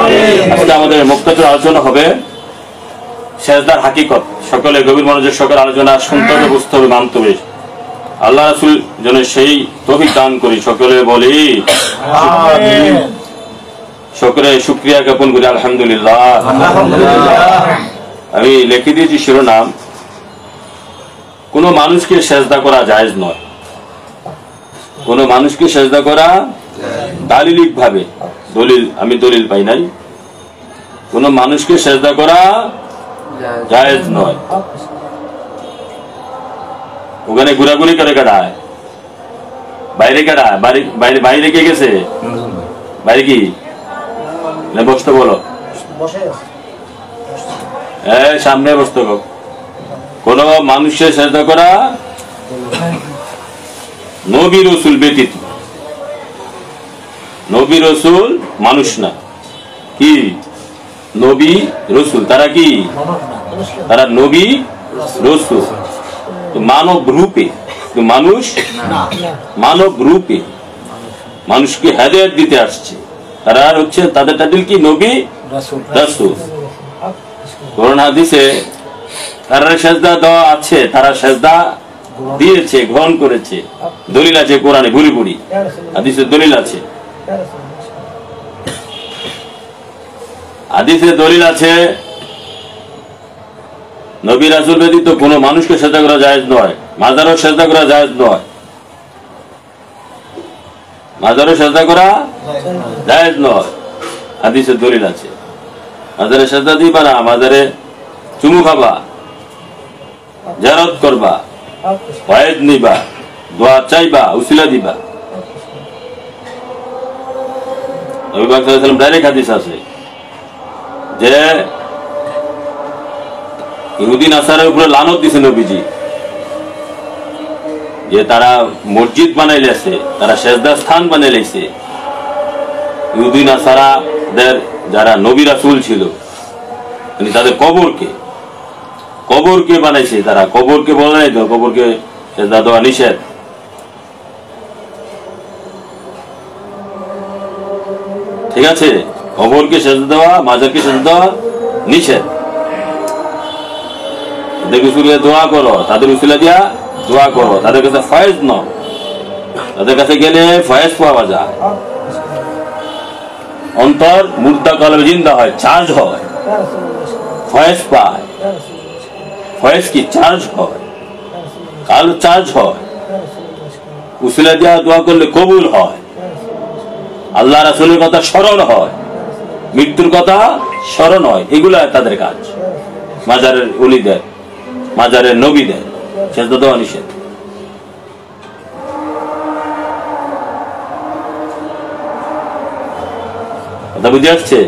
আজকে আমাদের মুক্তাসর আলোচনা হবে সেজদার হাকিকত। সকলে গভীর মনোযোগ সকল আলোচনা শুনতে হবে, বুঝতে হবে, মানতে হবে। আল্লাহ রাসূল যেন সেই তৌফিক দান করি। সকলে বলি আমিন। সকলে শুকরিয়া জ্ঞাপন করি আলহামদুলিল্লাহ। আমি লিখে দিয়েছি শিরোনাম, কোন মানুষকে সেজদা করা জায়েজ নয়। কোন মানুষকে সেজদা করা দালিলিক ভাবে, আমি দলিল পাই নাই, কোন মানুষকে সেজদা করা জায়েজ নয়। ওখানে ঘোরাঘুরি করে কাটায়, বাইরে কাটায়, বাইরে কে গেছে? বাইরে কি বসতে বলো, সামনে বসতে। কোন মানুষের সেজদা করা নবী রসুল ব্যতীত। নবী রসুল মানুষ না, কি নবী রসুল, তারা কি? তারা নবী রসুল, মানব রূপে, মানুষ মানব রূপে মানুষকে হেদায়েত দিতে আসছে। তারা হচ্ছে, তাদের টাইটেল কি? নবী রাসূল। কোরআন হাদিসে তারা সেজদা দেওয়া আছে, তারা সেজদা দিয়েছে, গ্রহণ করেছে, দলিল আছে কোরআনে, ভুরি ভুরি হাদিসে দলিল আছে। হাদিসে দলিল আছে নবী রাসূল ব্যতীত কোন মানুষকে সেজদা করা জায়েজ নয়। মাজারও সেজদা করা জায়েজ নয়। মাজারও সেজদা করা জায়েজ নয়, হাদিসে দলিল আছে। মাজারে সেজদা দিবা না, মাজারে চুমু খাবা, জিয়ারত করবা, ওয়াইদ নিবা, দোয়া চাইবা, উসিলা দিবা। নবী পাক সাল্লাল্লাহু আলাইহি ওয়াসাল্লাম ডাইরেক্ট হাদিস আছে যে ইহুদি নাসারার উপরে লানত দিছে নবীজি, যে তারা মসজিদ বানাই লেছে, তারা সেজদা স্থান বানাই লেছে। ইহুদি নাসারাদের যারা নবী রাসূল ছিল, তাদের কবরকে বানাইছে। তারা কবরকে বলে নাই তো, কবরকে সেজদা দেওয়া নিষেধ। ঠিক আছে, কবরকে সেজদা দেওয়া, মাজারকে সেজদা দেওয়া নিষেধ। তাদের উসিলা দোয়া করো, তাদের উসিলা দিয়া দোয়া করো, তাদের কাছে ফয়েজ নাও, তাদের কাছে গেলে ফয়েজ পাওয়া যায়। অন্তর মুর্দা কলবে জিন্দা হয়, চার্জ হয়, ফয়েজ পায়। ফয়েজ কি? চার্জ হয়, কাল চার্জ হয়। উসিলা দিয়া দোয়া করলে কবুল হয়, আল্লাহ রাসূলের কথা স্মরণ হয়, মৃত্যুর কথা স্মরণ হয়। এগুলা তাদের কাজ। মাজারের ওলিদের, মাজারের নবীদের সেজদা দেওয়া নিষেধ। কথা বুঝে আসছে?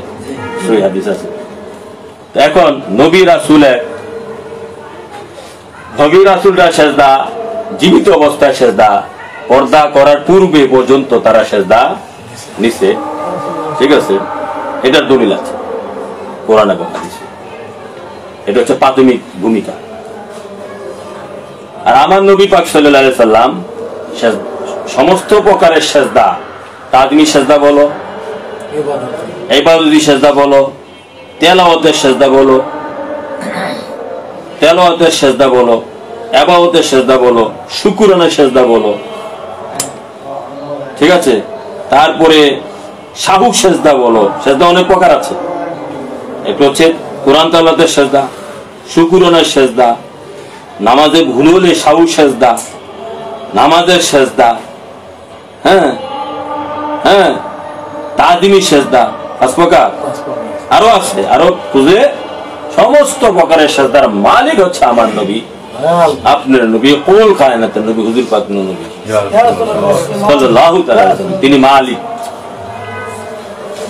সহিহ হাদিস আছে। এখন নবী রাসূলরা সেজদা, জীবিত অবস্থায় সেজদা, পর্দা করার পূর্বে পর্যন্ত তারা সেজদা নিছে। ঠিক আছে, এটার দলিল আছে কোরআন এবং হাদিসে। এটা হচ্ছে প্রাথমিক ভূমিকা। আর আমার নবী পাক সাল্লাল্লাহু আলাইহি সাল্লাম সমস্ত প্রকারের সেজদা, তাদমি সেজদা বলো, ইবাদতি সেজদা বলো, তেলাওয়াতের সেজদা বলো, ইবাদতের সেজদা বলো, শুকরানার সেজদা বলো। ঠিক আছে, তারপরে সাহুক সেজদা বলো। সেজদা অনেক প্রকার আছে। একটা হচ্ছে কোরআন তেলাওয়াতের সেজদা, শুকরানার সেজদা, নামাজে ভুল হলে সাহু সেজদা, নামাজের সেজদা, তাদমি সেজদা, 5 প্রকার আরো আছে। আরো খুঁজে সমস্ত প্রকারের সেজদার মালিক হচ্ছে আমার নবী, আপনার নবী, কুল কায়নাতের নবী, হুজুর পাক নবী সাল্লাল্লাহু তাআলা আলাইহি ওয়াসাল্লাম।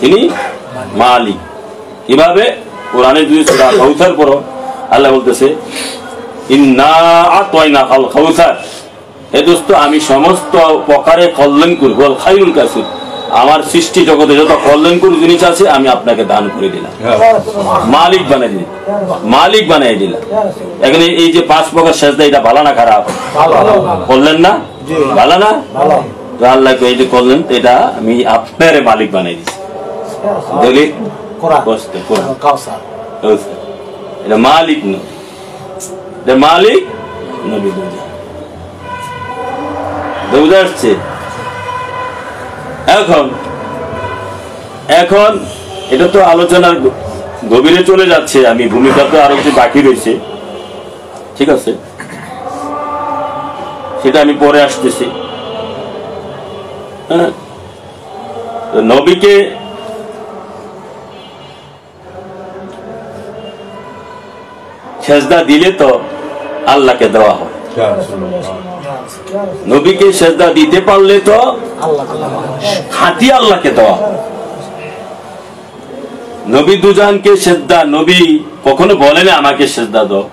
তিনি মালিক। কিভাবে? কোরআনে যদি সূরা কাউসার পড়ো, আল্লাহ বলতেছে ইন্না আতাইনাকাল কাউসার, হে দোস্ত আমি সমস্ত প্রকারে কল্যাণ করব, ওয়াল খায়রুল কাসির, আমার সৃষ্টি জগতে যত কল্যাণকর জিনিস আছে আমি আপনাকে দান করে দিলাম। মালিক বানাই দিলাম। এখানে এই যে 5 প্রকার সেজদা, এটা ভালো না খারাপ? বললেন না ভালো না? আল্লাহ এই যে করলেন, এটা আমি আপনার মালিক বানাই দিচ্ছি। দলিল এটা মালিক নবী, এটা মালিক নবী। বুঝে আসছে? এখন এখন এটা তো আলোচনার গভীরে চলে যাচ্ছে, আমি ভূমিকা তো আরো কিছু বাকি রয়েছে, ঠিক আছে, সেটা আমি পরে আসতেছি। হ্যাঁ, নবীকে সেজদা দিলে তো আল্লাহকে দেওয়া হয়, নবীকে সেজদা দিতে পারলে তো খাঁটি আল্লাহকে দেওয়া হয়। নবী দুজানকে সেজদা, নবী কখনো বলেন আমাকে সেজদা দাও,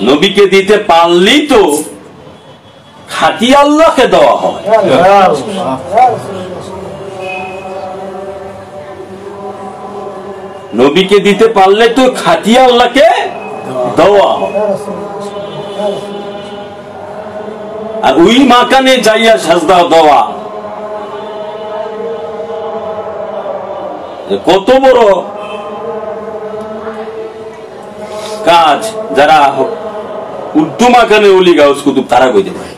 নবীকে দিতে পারলেই তো খাঁটি আল্লাহকে দেওয়া হয়। নবীকে দিতে পারলে তো খাঁটি আল্লাহকে দেওয়া হয়। আর ওই মাকানে যাইয়া সাজদা দেওয়া কত বড় কাজ, যারা উর্দু মাকানে ওলি গাউস কুতুব তারা কইতে পারে।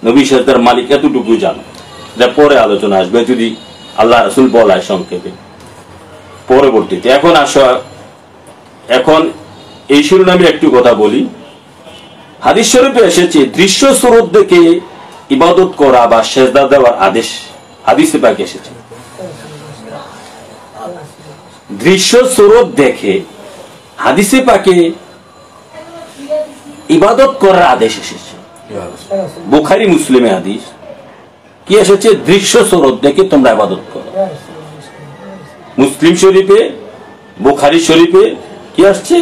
নবী সাজদার মালিক এতটুকু জানো, যা পরে আলোচনা আসবে যদি আল্লাহ রাসূল বলায় সংক্ষেপে পরবর্তীতে। এখন আসো, এখন এই শিরোনামে একটু কথা বলি। হাদিস শরীফে এসেছে দৃশ্য স্বরূপ দেখে ইবাদত করা বা সেজদা দেওয়ার আদেশ হাদিসে পাকে এসেছে। দৃশ্য স্বরূপ দেখে হাদিসে পাকে ইবাদত করার আদেশ এসেছে। বুখারী মুসলিমে হাদিস কি এসেছে? দৃশ্য স্বরূপ দেখে তোমরা ইবাদত করো। মুসলিম শরীফে, বুখারী শরীফে কি আসছে?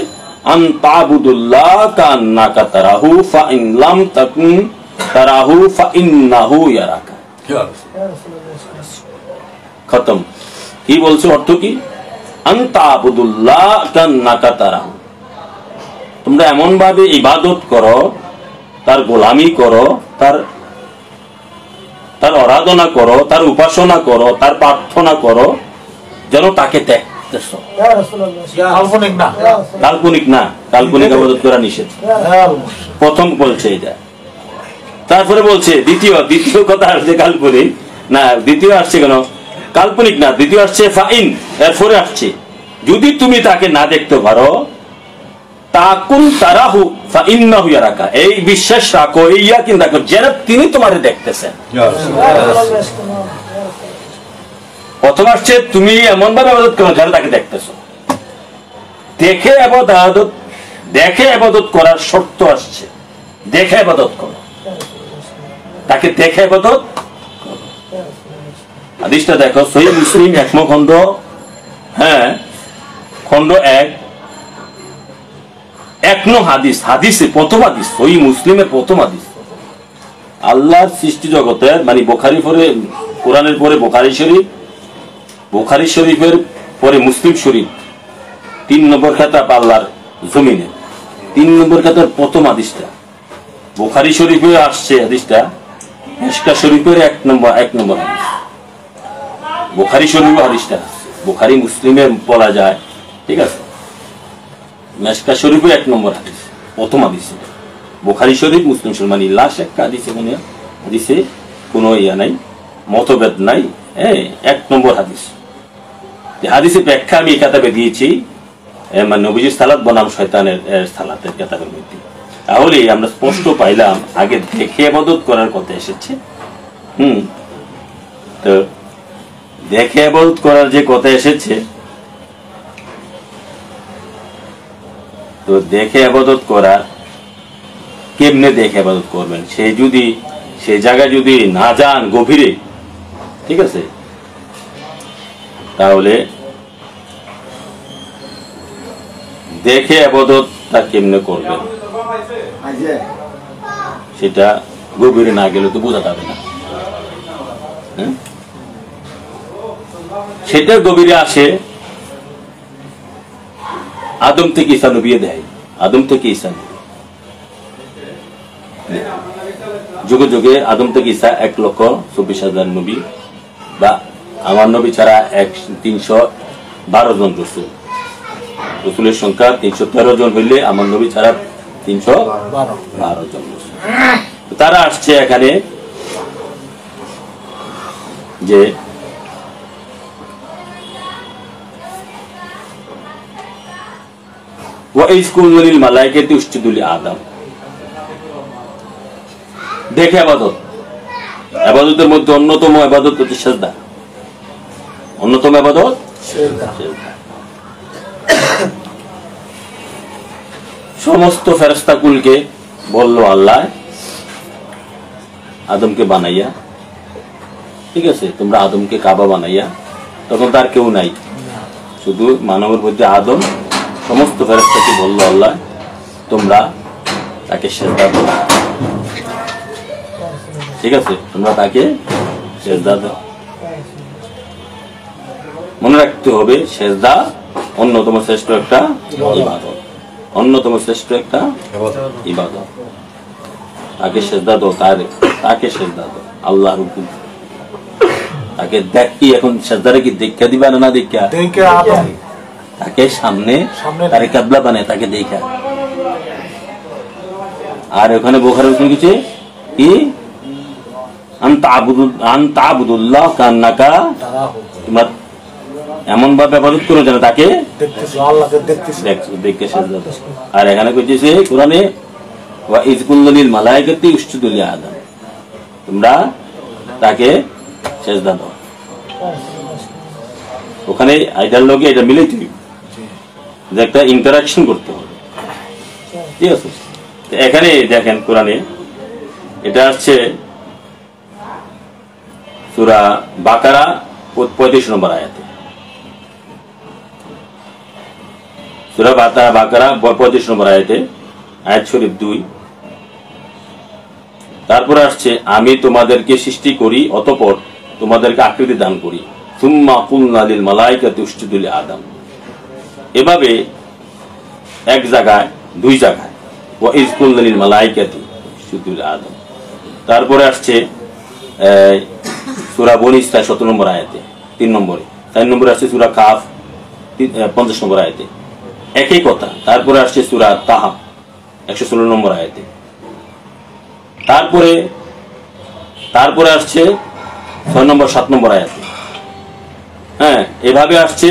আন তা'বুদুল্লাহ কান্নাকা তারাহু ফাইন লাম তাকুন তারাহু ফাইন্নাহু ইয়ারাকা। খতম। কি বলছে? অর্থ কি? আন তা'বুদুল্লাহ কান্নাকা তারাহু, তোমরা এমন ভাবে ইবাদত করো, তার গোলামি করো, তার আরাধনা করো, তার উপাসনা করো, তার প্রার্থনা করো যেন তাকে দেখতেছো। কাল্পনিক না, কাল্পনিক ইবাদত করা নিষেধ। প্রথম বলছে এটা। তারপরে বলছে দ্বিতীয় কথা আসছে কাল্পনিক না, দ্বিতীয় আসছে কেন কাল্পনিক না, দ্বিতীয় আসছে ফাইন, এরপরে আসছে যদি তুমি তাকে না দেখতে পারো তাকুন তারাহু ফাইন্নাহু ইয়ারাকা, এই বিশ্বাস রাখো, এই ইয়াকিন রাখো যেন তিনি তোমারে দেখতেছেন। প্রথম আসছে তুমি এমন ভাবে ইবাদত করো যেন তাকে দেখতেছো। দেখে ইবাদত করার শর্ত আসছে, দেখে ইবাদত করো, তাকে দেখে ইবাদত করো। হাদিসটা দেখো, সহিহ মুসলিম 1 খণ্ড, হ্যাঁ খণ্ড 1 নং হাদিস, হাদিসে প্রথম হাদিস, সহিহ মুসলিমের প্রথম হাদিস। আল্লাহর সৃষ্টি জগতের মানে বুখারী পরে, কোরআনের পরে বুখারী শরীফ, বুখারী শরীফের পরে মুসলিম শরীফ, 3 নম্বর খেতাব আল্লাহর জমিনে, 3 নম্বর খেতাব প্রথম হাদিসটা। বুখারী শরীফে আসছে হাদিসটা, মিশকাত শরীফের 1 নম্বর হাদিস। বুখারী শরীফে হাদিসটা, বুখারী মুসলিমে বলা যায়, ঠিক আছে। মিশকাত শরীফে 1 নম্বর হাদিস, প্রথম হাদিস। বুখারী শরীফ, মুসলিম শরীফ মানে লাশ একটা হাদিসে, মানে হাদিসে কোনো ইয়া নাই, মতভেদ নাই, 1 নম্বর হাদিস। হাদিসের ব্যাখ্যা আমি এই কিতাবে দিয়েছি, মানে নবীজির সালাত বনাম শয়তানের সালাতের কিতাবের মধ্যে। তাহলে আমরা স্পষ্ট পাইলাম আগে দেখে ইবাদত করার কথা এসেছে। তো দেখে ইবাদত করার যে কথা এসেছে, তো দেখে ইবাদত করা কেমনে দেখে ইবাদত করবেন? সেই জায়গায় যদি না যান গভীরে, ঠিক আছে, তাহলে দেখে ইবাদতটা কেমনে করবেন সেটা গভীরে না গেলে তো বোঝা যাবে না। সেটা গভীরে আসে আদম থেকে ঈসা নবী দেয়, আদম থেকে ঈসা নবী। যুগে যুগে আদম থেকে ঈসা 1,24,000 নবী, বা আমার নবী ছাড়া 312 জন রসুল। রসুলের সংখ্যা 313 জন হইলে আমার নবী ছাড়া 312 জন রসুল। তারা আসছে এখানে যে ওয়াইজ কুল্লিল মালাইকাতি উসজুদু লিআদম, দেখে ইবাদত, ইবাদতের মধ্যে অন্যতম ইবাদত হচ্ছে সিজদা, অন্যতম ইবাদত সিজদা। সমস্ত ফেরেশতাকুলকে বলল আল্লাহ আদমকে বানাইয়া, ঠিক আছে, তোমরা আদমকে কাবা বানাইয়া, তখন তার কেউ নাই, শুধু মানবের মধ্যে আদম। সমস্ত ফেরেশতাকে বলল আল্লাহ তোমরা তাকে সিজদা দাও, ঠিক আছে, তোমরা তাকে সিজদা দাও। মনে রাখতে হবে সিজদা অন্যতম শ্রেষ্ঠ একটা ইবাদত, অন্যতম শ্রেষ্ঠ একটা ইবাদত। তাকে সিজদা দাও, তাকে সিজদা দাও, আল্লাহর হুকুম। তাকে দেখি এখন সিজদারে কি দেখা দিবা না দেখা, তাকে সামনে তার কিবলা বানায় তাকে দেখা। আর ওখানে বুখারী লিখেছে কি আনতা আবুদুল্লাহ কান্নাকা, তোমরা এমন ভাবে ইবাদত করো যেন তাকে দেখতে সিজদা দাও। আর এখানে কইতেছে কোরআনে ওয়াইজ কুল্লিল মালাইকাতি উসজুদু লিআদম, তোমরা তাকে সিজদা দাও। ওখানে আইডার লগে এটা মিলাইতে হবে, যে একটা ইন্টারাকশন করতে হবে, ঠিক আছে। এখানে দেখেন কোরআনে এটা আসছে সূরা বাকারা 35 নম্বর আয়াতে, সূরা বাকারা 35 নম্বর আয়াতে, আয়াত শরীফ 2। তারপরে আসছে আমি তোমাদেরকে সৃষ্টি করি অতঃপর তোমাদেরকে আকৃতি দান করি, সুম্মা কুলনা লিল মালাইকাতি উসজুদু লিআদম। এভাবে এক জায়গায়, দুই জায়গায় ওয়াইজ কুলনা লিল মালাইকাতি উসজুদু লিআদম। তারপরে আসছে সূরা বনী ইসরাঈল 17 নম্বর আয়াতে 3 নম্বরে, 4 নম্বরে আসছে সূরা কাফ 50 নম্বর আয়াতে, একই কথা। তারপরে আসছে সূরা তাহা 116 নম্বর আয়াতে। তারপরে আসছে 6 নম্বর 7 নম্বর আয়াতে। হ্যাঁ, এভাবে আসছে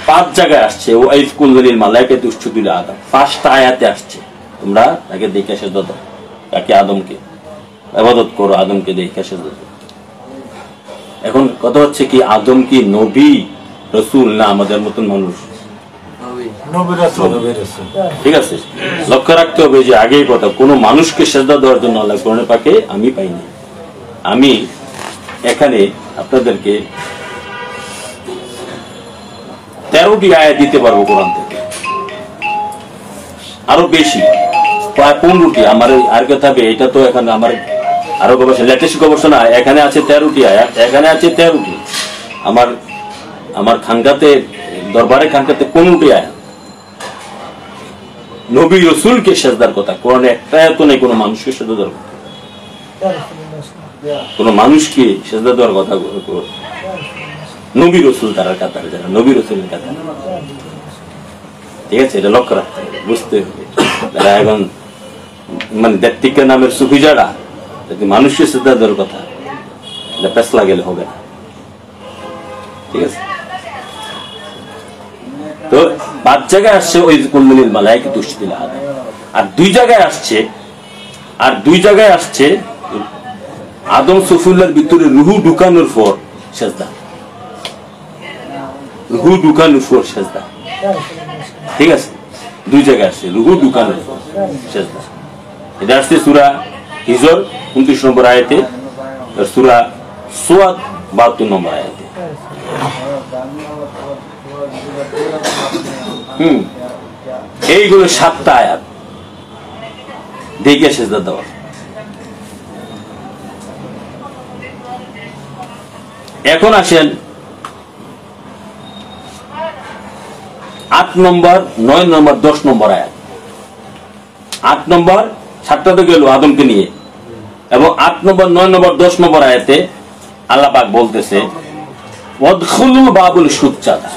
5 জায়গায় আসছে ওয়াইজ কুল্লিল মালাইকাতি উসজুদু লিআদম, 5টা আয়াতে আসছে তোমরা তাকে দেখে সিজদা দাও, তাকে আদমকে ইবাদত করো, আদমকে দেখে সিজদা দাও। এখন কথা হচ্ছে কি আদম কি নবী রাসূল না আমাদের মতন মানুষ? ঠিক আছে, লক্ষ্য রাখতে হবে যে আগেই কথা, কোন মানুষকে সিজদা দেওয়ার জন্য আল্লাহ কোরআনে পাকে আমি পাইনি। আমি এখানে আপনাদেরকে 13টি আয়াত দিতে পারবো কোরআন থেকে, আরো বেশি, প্রায় 15টি। আমার আর কথা হবে, এটা তো এখানে আমার আরো গবেষণা, লেটেস্ট গবেষণা, এখানে আছে 13টি আয়াত, এখানে আছে 13টি। আমার খানকাতে, দরবারে খানকাতে 15টি আয়াত নবী রাসূলকে সিজদার কথা, কোরআনে একটা আয়াত নেই কোন মানুষকে সিজদা দেওয়ার কথা, কোন মানুষকে সিজদা দেওয়ার কথা। নবী রাসূল তারা কাতারে, যারা নবী রাসূলের কাতারে, ঠিক আছে, এটা লক্ষ্য রাখতে হবে, বুঝতে হবে। তারা এখন মানে দেত্তিকা নামের সুফি যারা, যদি মানুষকে সিজদা দেওয়ার কথা, এটা পেছলা গেলে হবে না, ঠিক আছে। তো 5 জায়গায় আসছে ওয়াইজ কুল্লিল মালাইকাতি উসজুদু লিআদম, আর 2 জায়গায় আসছে আদম সফিউল্লাহর ভিতরে রুহু ঢুকানোর পর সিজদা, রুহু ঢুকানোর পর সিজদা, ঠিক আছে। 2 জায়গায় আসছে রুহু ঢুকানোর পর সিজদা। এটা আসছে সূরা হিজর 29 নম্বর আয়াতে, আর সূরা সুয়াদ 72 নম্বর আয়াতে। এইগুলো 7টা আয়াত দেখে সিজদা দেওয়া। এখন আসেন 8 নম্বর, 9 নম্বর, 10 নম্বর আয়াত। 8 নম্বর, 7টা তো গেল আদমকে নিয়ে, এবং 8 নম্বর 9 নম্বর 10 নম্বর আয়াতে আল্লাহ পাক বলতেছে ওয়াদখুলুল বাবুল সুজ্জাদা,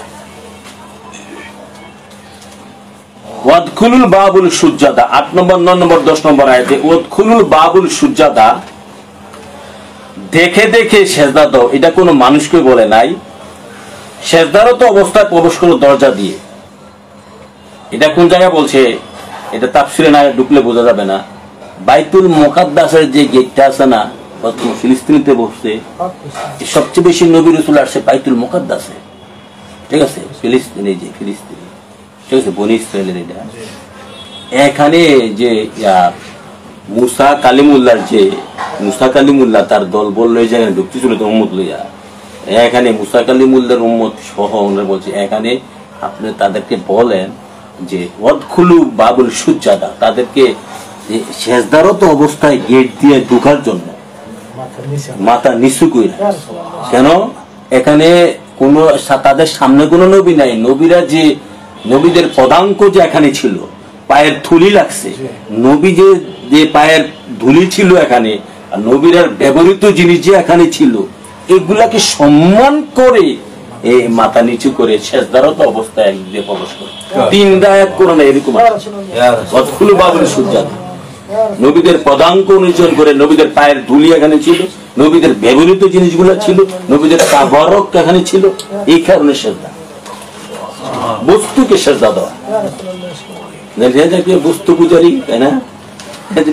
ওয়াদখুলুল বাবুল সুজ্জাদা 8 নম্বর 9 নম্বর 10 নম্বর আয়াতে ওয়াদখুলুল বাবুল সুজ্জাদা, দেখে দেখে সেজদা দাও। এটা কোনো মানুষকে বলে নাই, সেজদারত অবস্থায় প্রবেশ করো দরজা দিয়ে। এটা কোন জায়গায় বলছে, এটা তাফসিরে না ঢুকলে বোঝা যাবে না। বাইতুল মুকাদ্দাসের যে গেটটা আছে না, ফিলিস্তিনিতে বসছে, সবচেয়ে বেশি নবী রাসূল আসছে বাইতুল মুকাদ্দাসে, ঠিক আছে, ফিলিস্তিনে, যে ফিলিস্তিন, ঠিক আছে, বনি ইসরায়েলের এটা। এখানে যে মুসা কালিমুল্লাহ তার দল বললো এই জায়গায় ঢুকতেছিল তো উম্মত লইয়া, এখানে মুসা কালিমুল্লাহর উম্মত সহ ওনারা বলছে এখানে আপনি তাদেরকে বলেন যে ওয়াদখুলু বাবুল সুজ্জাদা, তাদেরকে সেজদারত অবস্থায় গেট দিয়ে ঢোকার জন্য মাথা নিচু কইরা। কেন? এখানে কোন তাদের সামনে কোনো নবী নাই, নবীরা যে নবীদের পদাঙ্ক যে এখানে ছিল, পায়ের ধুলি লাগছে, নবী যে পায়ের ধুলি ছিল এখানে, আর নবীর ব্যবহৃত জিনিস যে এখানে ছিল, এগুলাকে সম্মান করে এই মাথা নিচু করে সেজদারত অবস্থায় একদিকে প্রবেশ করে। 3 আয়াত কোরআনে এরকম ওয়াদখুলু বাবুল সুজ্জাদা, নবীদের পদাঙ্ক অনুসরণ করে, নবীদের পায়ের ধুলি এখানে ছিল, নবীদের ব্যবহৃত জিনিসগুলো ছিল, নবীদের তাবারক এখানে ছিল, এই কারণে সেজদা, বস্তুকে সেজদা দেওয়া। বস্তু পূজারি, তাই না?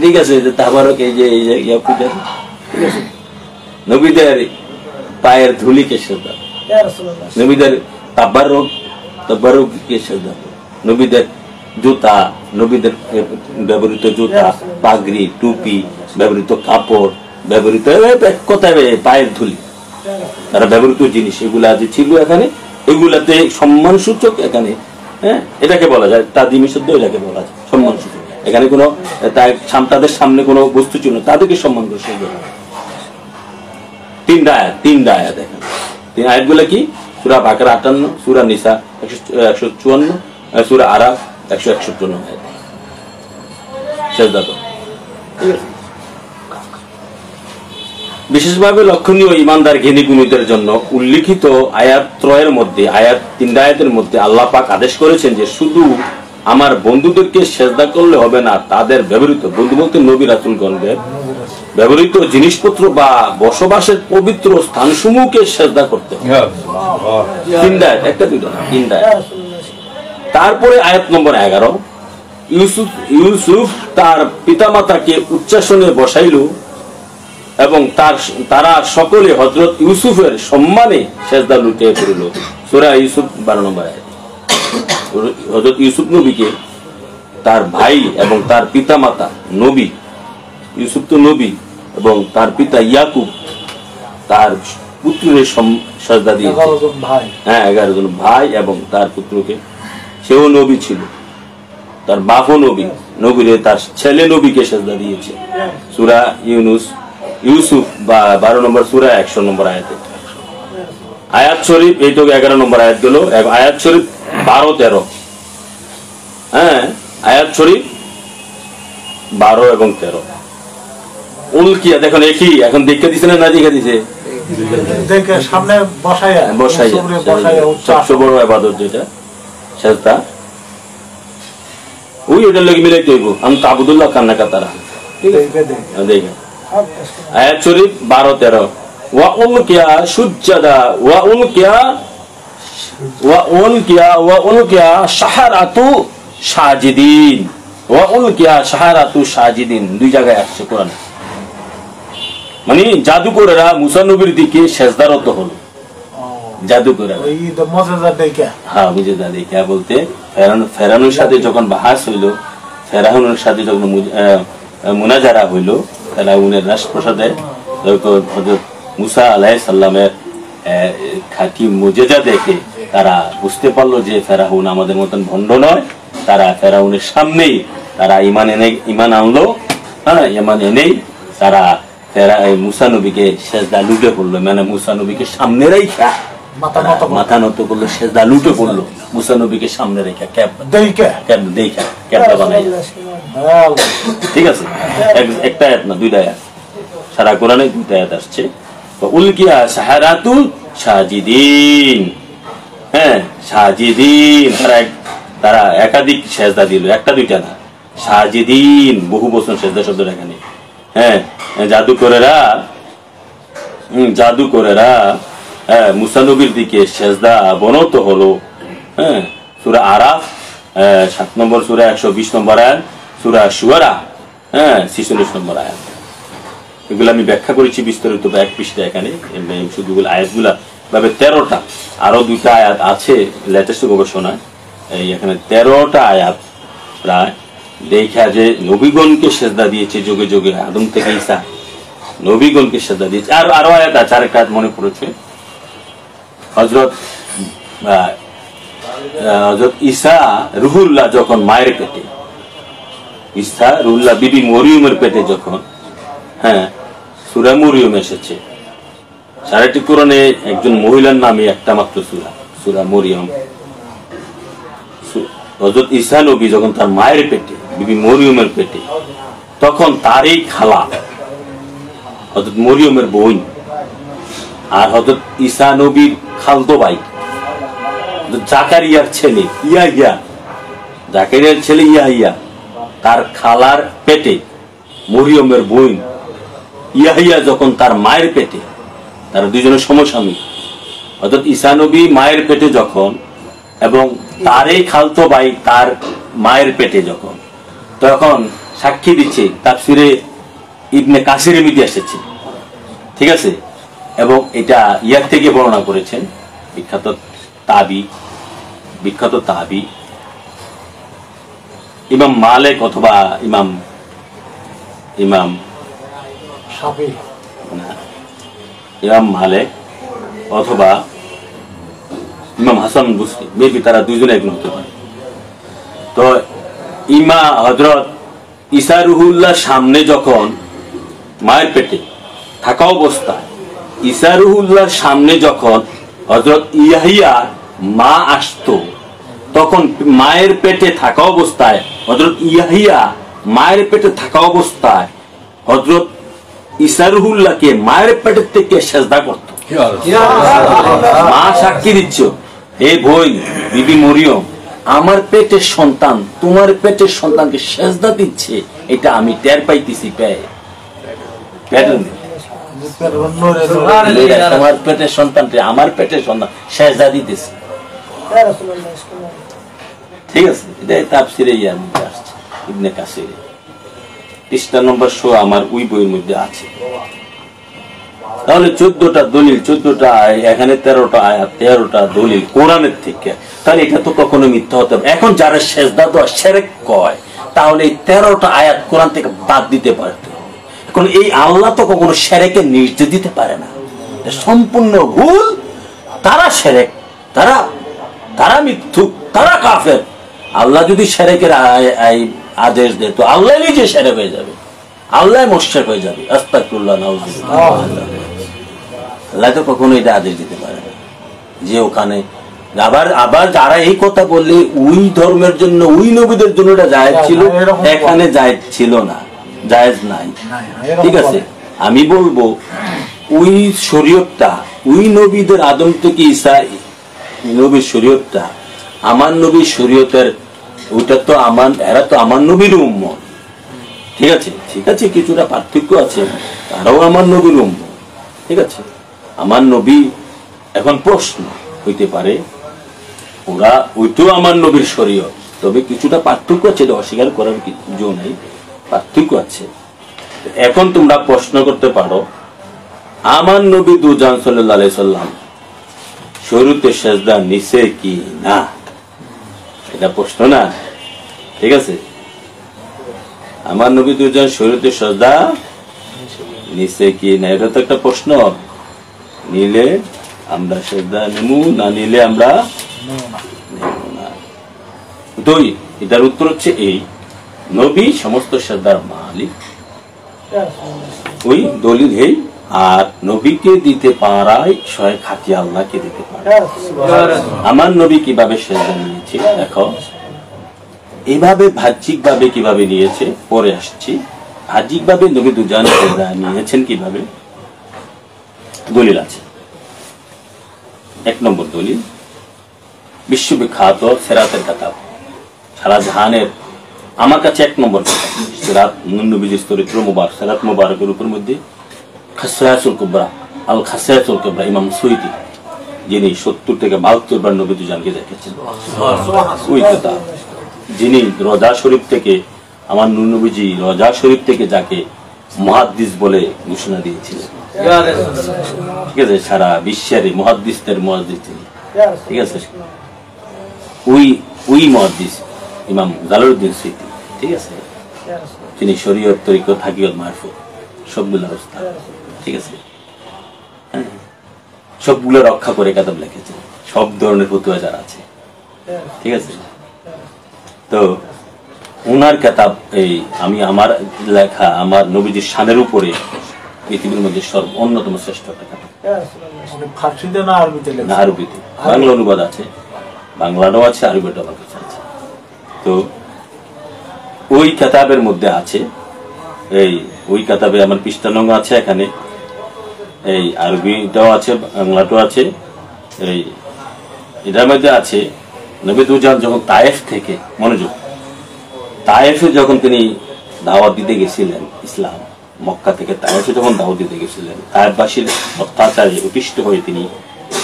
ঠিক আছে, তাবারক এই যে ইয়া পূজারি, ঠিক আছে, নবীদের পায়ের ধুলিকে সেজদা, নবীদের তাবারককে সেজদা, নবীদের জুতা, নবীদের ব্যবহৃত জুতা, পাগড়ি, টুপি, ব্যবহৃত কাপড়, ব্যবহৃত কথায় পায়ের ধুলি, তারা ব্যবহৃত জিনিস এগুলা যে ছিল এখানে, এগুলাতে সম্মান সূচক এখানে, হ্যাঁ, এটাকে বলা যায় তাদিমি শব্দ, এটাকে বলা যায় সম্মান সূচক। এখানে কোনো তাদের সামনে কোনো বস্তু ছিল, তাদেরকে সম্মান করে সেজদা। 3 আয়াত দেখেন, 3 আয়াতগুলো কি? সূরা বাকারা 58, সূরা নিসা 154, সূরা আরাফ 161 আয়াত। সেজদা তো বিশেষভাবে লক্ষণীয় ঈমানদার জ্ঞানী গুণীদের জন্য উল্লিখিত আয়াত 3 মধ্যে, আয়াত 3 আয়াতের মধ্যে আল্লাহ পাক আদেশ করেছেন যে শুধু আমার বন্ধুদেরকে সেজদা করলে হবে না, তাদের ব্যবহৃত, বন্ধু বলতে নবী রাসূলগণদের ব্যবহৃত জিনিসপত্র বা বসবাসের পবিত্র স্থানসমূহকে সেজদা করতে হবে। 3 আয়াত, একটা দুটো না, 3 আয়াত। তারপরে আয়াত নম্বর 11, ইউসুফ তার পিতামাতাকে উচ্চাসনে বসাইল এবং তারা সকলে হযরত ইউসুফের সম্মানে সেজদা লুটিয়ে পড়ল। সূরা ইউসুফ 12 নম্বর আয়াত। হযরত ইউসুফ নবীকে তার ভাই এবং তার পিতামাতা, নবী ইউসুফ তো নবী, এবং তার পিতা ইয়াকুব তার পুত্রের সেজদা দিয়েছে। 11 জন ভাই এবং তার পুত্রকে, সেও নবী ছিল, তার বাপও নবী, নবীরে তার ছেলে নবীকে সেজদা দিয়েছে। সূরা ইউসুফ 12 নম্বর সূরা 100 নম্বর আয়াতে। আয়াত শরীফ এই তো 11 নম্বর আয়াত গেল, আয়াত শরীফ 12-13, হ্যাঁ, আয়াত শরীফ 12 এবং 13। উলকিয়া দেখুন, একই এখন দেখে দিছে না দেখে দিছে, সামনে বসাইয়া সবচেয়ে বড় ইবাদত যেটা সেজদা, ওই ওটার লগে মিলাইতে হইব, আমি তাবুদুল্লাহ কান্নাকা তারা, ঠিক আছে, দেখেন আয়াত শরীফ 12-13। ওয়া উলকিয়া সুজ্জাদা ওয়া উলকিয়া শাহারাতু সাজিদিন, ওয়া উলকিয়া শাহারাতু সাজিদিন, 2 জায়গায় আসছে কোরআনে। মানে জাদুকরেরা মুসা নবীর দিকে সেজদারত হলো, জাদুকরেরা, হ্যাঁ, মুজিজা দেখা বলতে ফেরাউনের সাথে যখন বাহাস হইল, ফেরাউনের সাথে যখন মুনাজারা হইল, ফেরাউনের রাজপ্রাসাদে হযরত মুসা আলাইহিস সালামের খাঁটি মুজিজা দেখে তারা বুঝতে পারলো যে ফেরাউন আমাদের মতন ভণ্ড নয়। তারা ফেরাউনের সামনেই তারা ঈমান আনলো, হ্যাঁ, ঈমান এনেই তারা মুসা নবীকে সেজদা লুটে পড়লো, মানে মুসা নবীকে সামনে রাইখা মাথা নত করলো, সেজদা লুটে পড়লো মুসা নবীকে সামনে রেখে ক্যাবটা বানাই। ঠিক আছে, একটা আয়াত না, দুইটা আয়াত, সারা কোরআনে দুইটা আয়াত আসছে। উলকিয়া সাহারাতু সাজিদিন, হ্যাঁ সাজিদিন, তারা একাধিক সেজদা দিল, একটা দুইটা না, সাজিদিন বহু বচন সেজদা শব্দ এখানে। হ্যাঁ, জাদুকরেরা মুসা নবীর দিকে সেজদা বনত হলো। হ্যাঁ, সূরা আরাফ 7 নম্বর সূরা 120 নম্বর আয়াত, সূরা শুআরা 46 নম্বর আয়াত। এগুলো আমি ব্যাখ্যা করেছি বিস্তারিত এক পৃষ্ঠা এখানে, শুধু আয়াতগুলা ভাবে 13টা, আরো দুইটা আয়াত আছে লেটেস্ট গবেষণায়, এই এখানে 13টা আয়াত প্রায় দেখা যে নবীগণকে সেজদা দিয়েছে যুগে যুগে, আদম থেকে ঈসা নবীগণকে সেজদা দিয়েছে। আর আরো আয়াত আছে, আরেকটা আয়াত মনে পড়েছে, হযরত ঈসা রুহুল্লাহ যখন মায়ের পেটে, ঈসা রুহুল্লাহ বিবি মরিয়মের পেটে যখন, হ্যাঁ সূরা মরিয়ম এসেছে, সারাটি কোরআনে একজন মহিলার নামে একটা মাত্র সূরা মরিয়ম। হযরত ঈসা নবী যখন তার মায়ের পেটে, বিবি মরিয়মের পেটে, তখন তারই খালা হযরত মরিয়মের বোন আর হযরত ঈসা নবীর খালতো ভাই জাকারিয়ার ছেলে ইয়াহিয়া, জাকারিয়ার ছেলে ইয়াহিয়া, তার খালার পেটে মরিয়মের বোন ইয়াহিয়া যখন তার মায়ের পেটে, তারা দুইজনের সমসাময়িক, হযরত ঈসা নবী মায়ের পেটে যখন, এবং তারই খালতো ভাই তার মায়ের পেটে যখন, তখন সাক্ষী দিচ্ছে তাফসিরে ইবনে কাসিরের মধ্যে এসেছে। ঠিক আছে, এবং এটা ইয়ার থেকে বর্ণনা করেছেন বিখ্যাত তাবি ইমাম মালিক অথবা ইমাম মালিক অথবা ইমাম হাসান বসরি, মেবি তারা দুইজনে একজন হতে পারে। তো হযরত ঈসা রুহুল্লাহ সামনে যখন মায়ের পেটে থাকা অবস্থায়, ঈসা রুহুল্লাহর সামনে যখন হযরত ইয়াহিয়া মা আসতো, তখন মায়ের পেটে থাকা অবস্থায়, হযরত ইয়াহিয়া মায়ের পেটে থাকা অবস্থায় হযরত ঈসা রুহুল্লাহকে মায়ের পেটের থেকে সেজদা করত। মা সাক্ষী দিচ্ছ, হে বোন বিবি মরিয়ম, আমার পেটের সন্তান তোমার পেটের সন্তানকে সেজদা দিচ্ছে, এটা আমি টের পাইতেছি, তোমার পেটের সন্তানকে আমার পেটের সন্তান সেজদা দিতেছে। ঠিক আছে, এটাই তাফসিরে ইয়ার মধ্যে আসছে, ইবনে কাসিরে 30 নম্বর আমার ওই বইয়ের মধ্যে আছে। তাহলে 14টা দলিল, 14টা এখানে 13টা আয়াত, 13টা দলিল কোরআনের থেকে, তাহলে এটা তো কখনো মিথ্যা হতে হবে। এখন যারা সেজদা দেওয়া শিরক কয়, তাহলে এই 13টা আয়াত কোরআন থেকে বাদ দিতে পারত। এখন এই আল্লাহ তো কখনো শিরকের নির্দেশ দিতে পারে না, সম্পূর্ণ ভুল। তারা শিরক, তারা মিথ্যুক, তারা কাফের। আল্লাহ যদি শিরকের আদেশ দেয় তো আল্লাহ নিজে শিরক হয়ে যাবে, আল্লাহ মুশরিক হয়ে যাবে। আস্তাগফিরুল্লাহ, নাউযুবিল্লাহ। আল্লাহ তো কখনো এটা আদেশ দিতে পারে না যে ওখানে আবার যারা এই কথা বললে ওই ধর্মের জন্য, ওই নবীদের জন্য এটা জায়েজ ছিল, এখানে জায়েজ ছিল না, জায়েজ নাই। ঠিক আছে, আমি বলবো ওই শরীয়তটা, ওই নবীদের আদম থেকে ঈসা নবীর শরীয়তটা আমার নবীর শরীয়তের, ওইটা তো এরা তো আমার নবীর উম্মত। ঠিক আছে, ঠিক আছে, কিছুটা পার্থক্য আছে, তারাও আমার নবীর উম্মত। ঠিক আছে, আমার নবী, এখন প্রশ্ন হইতে পারে ওরা ওইটাও আমার নবীর শরীয়ত, তবে কিছুটা পার্থক্য আছে, এটা অস্বীকার করার কিছু নাই, পার্থক্য আছে। এখন তোমরা প্রশ্ন করতে পারো, আমার নবী দুজান সাল্লাল্লাহু আলাইহি সাল্লাম শরীয়তে সেজদা নিছে কি না, এটা প্রশ্ন না। ঠিক আছে, আমার নবী দুজন শরীয়তে সেজদা নিছে কি না, এটা তো একটা প্রশ্ন। নিলে আমরা সেজদা নেমু, না নিলে আমরা নেব না। দুই, এটার উত্তর হচ্ছে এই, নবী সমস্ত সেজদার মালিক। ওই দলিল, হেই আর নবীকে দিতে পারাই স্বয়ং খাঁটি আল্লাহকে দিতে পারে। আমার নবী কিভাবে সেজদা নিয়েছে দেখো, এভাবে বাহ্যিক ভাবে কিভাবে নিয়েছে পরে আসছি। বাহ্যিক ভাবে নবী দুজন সেজদা নিয়েছেন কিভাবে, দলিল আছে। 1 নম্বর দলিল, বিশ্ববিখ্যাত সেরাতের কিতাব, সারা জাহানের আমার কাছে 1 নম্বর কিতাব সেরাত, নবীজির চরিত্র মুবারক, সেরাত মুবারকের উপর মধ্যে খাসায়াতুল কুবরা, আল খাসায়াতুল কুবরা, ইমাম সুয়ুতি যিনি 70 থেকে 72 বার নবী দুজনকে দেখেছেন, ওই কিতাব, যিনি রোজা শরীফ থেকে আমার নবীজি রোজা শরীফ থেকে যাকে মুহাদ্দিস বলে ঘোষণা দিয়েছিলেন, ঠিক আছে, সারা বিশ্বের মুহাদ্দিসদের মুহাদ্দিস তিনি, ঠিক আছে, ওই মুহাদ্দিস ইমাম জালালউদ্দিন সুয়ুতি, ঠিক আছে, তিনি শরীয়ত, তরিকত, হাকিকত, মারফত সবগুলোর উস্তাদ, ঠিক আছে, সবগুলো রক্ষা করে কিতাব লিখেছেন, সব ধরনের ফতোয়া যারা আছে, ঠিক আছে। তো ওনার কিতাব, এই আমি আমার লেখা আমার নবীজির শানের উপরে পৃথিবীর মধ্যে অন্যতম শ্রেষ্ঠ একটা কিতাব। না, আরবিতে, বাংলা অনুবাদ আছে, বাংলাটাও আছে, আরবিটা আমার কাছে আছে। তো ওই কিতাবের মধ্যে আছে, এই ওই কিতাবে আমার পৃষ্ঠা নং আছে, এখানে এই আরবিটাও আছে, বাংলাটাও আছে, এই এটার মধ্যে আছে নবী দুজন যখন তায়েফ থেকে, মনোযোগ, তায়েফে যখন তিনি দাওয়াত দিতে গেছিলেন, ইসলাম মক্কা থেকে তায়েফে যখন দাওয়াত দিতে গেছিলেন, তায়েফবাসীর অত্যাচারে অতিষ্ঠ হয়ে তিনি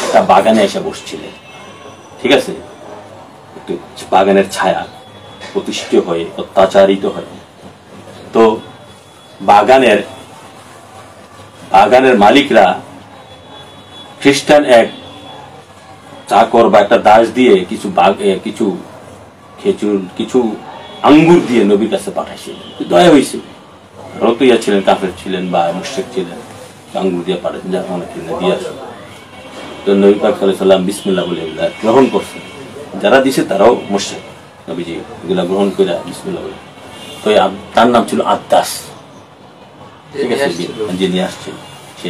একটা বাগানে এসে বসছিলেন, ঠিক আছে, একটু বাগানের ছায়া প্রতিষ্ঠিত হয়ে অত্যাচারিত হয়ে। তো বাগানের মালিকরা খ্রিস্টান এক চাকর বা একটা দাস দিয়ে কিছু আঙ্গুর দিয়ে নবীর কাছে পাঠাইছিলেন, দয়া হয়েছে, রতুইয়া ছিলেন, কাফের ছিলেন বা মুশরিক ছিলেন, আঙ্গুর দিয়ে পাঠাইছেন, যা অনেক দিয়ে আসে। তো নবী পাক সাল্লাল্লাহু আলাইহি ওয়াসাল্লাম বিসমিল্লাহ বলে গ্রহণ করছেন, যারা দিছে তারাও মুশরিক, নবীজি এগুলা গ্রহণ করে বিসমিল্লাহ বলে। তো তার নাম ছিল আদ্দাস, ঠিক আছে, যিনি আসছেন সে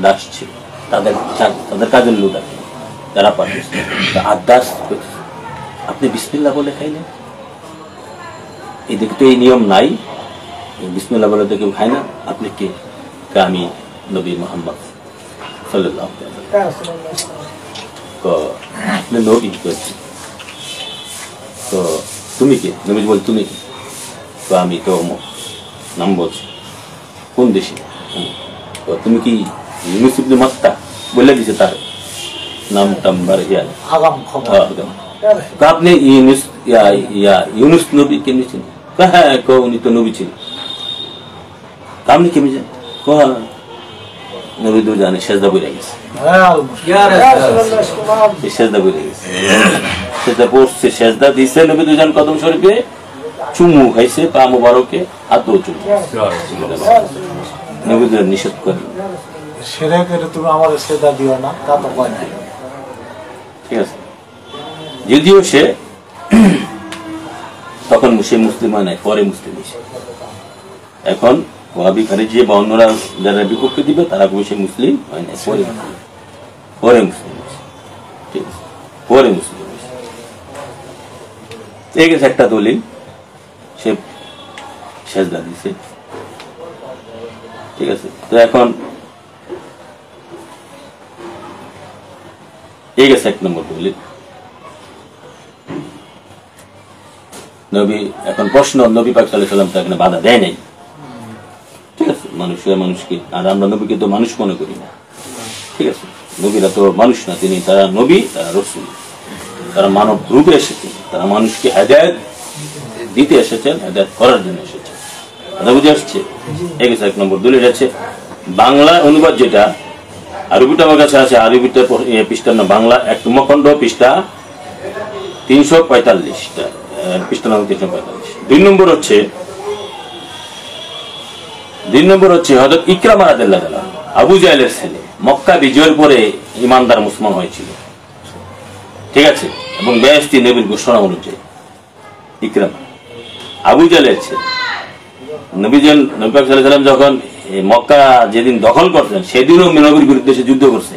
দাস ছিল, তাদের কাজের লোক আছে যারা পাঠিয়েছে। আদ্দাস, আপনি বিসমিল্লাহ বলে খাইলেন, এদিকে তো এই নিয়ম নাই, বিসমিল্লাহ বলে তো কেউ খায় না, আপনি কে? আমি নবী মুহাম্মদ সাল্লাল্লাহু আলাইহি ওয়াসাল্লাম। তো আপনি নবী কইছেন, তো তুমি কে? নবী বল তুমি কে? তো আমি তো নাম বলছি, কোন দেশে? তো তুমি কি ইউনুস ইবনে মাত্তা বলে দিছে তার নাম টাম্বার আপনি ইউনুস নবী কেমনি ছিলেন? হ্যাঁ, উনি তো নবী ছিলেন, আপনি কেমনি জানেন? নবী তো জানে, সেজদা বলে গেছে, সেজদা বলে গেছে, সেজদা পড়ছে, সেজদা দিছে, নবী দুজন কদম শরীফে চুমু খাইছে, পা মুবারকে হাতও চুমু, নবী দুজন নিষেধ করে, তুমি আমার সেজদা দিও না, তা তো কয় না, ঠিক আছে। যদিও সে তখন সে মুসলিম হয় নাই, পরে মুসলিম হয়েছে। এখন ওয়াহাবি খারিজি বা অন্যরা যারা বিপক্ষে দিবে তারা সে মুসলিম হয় নাই, পরে মুসলিম হয়েছে, ঠিক আছে, পরে মুসলিম হয়েছে। এই গেছে একটা দলিল, সে সেজদা দিছে, ঠিক আছে। তো এখন এই গেছে 1 নম্বর দলিল। নবী, এখন প্রশ্ন, নবী পাক সাল্লাল্লাহু আলাইহি ওয়াসাল্লাম তো এখানে বাধা দেয় নাই, ঠিক আছে, মানুষকে, আর আমরা নবীকে তো মানুষ মনে করি না, ঠিক আছে, নবীরা তো মানুষ না, তারা নবী, তারা রাসূল, তারা মানব রূপে এসেছেন, তারা মানুষকে হেদায়েত দিতে এসেছেন, হেদায়েত করার জন্য এসেছেন, কথা বুঝে আসছে। এই গেছে 1 নম্বর দলিল আছে। বাংলা অনুবাদ যেটা, আরবিটা আমার কাছে আছে, আরবিটা পৃষ্ঠার নাম বাংলা 1 মখণ্ড, পৃষ্ঠা 345, পৃষ্ঠা নাম 345। 2 নম্বর হচ্ছে হযরত ইকরামা রাদিয়াল্লাহু তাআলা, আবু জাহেলের ছেলে, মক্কা বিজয়ের পরে ইমানদার মুসলমান হয়েছিল, ঠিক আছে, এবং বেহেশতি নবীর ঘোষণা অনুযায়ী ইকরামা আবু জাহেলের ছেলে। নবী পাক সাল্লাল্লাহু আলাইহি ওয়াসাল্লাম যখন মক্কা যেদিন দখল করছেন সেদিনও নবীর বিরুদ্ধে সে যুদ্ধ করছে,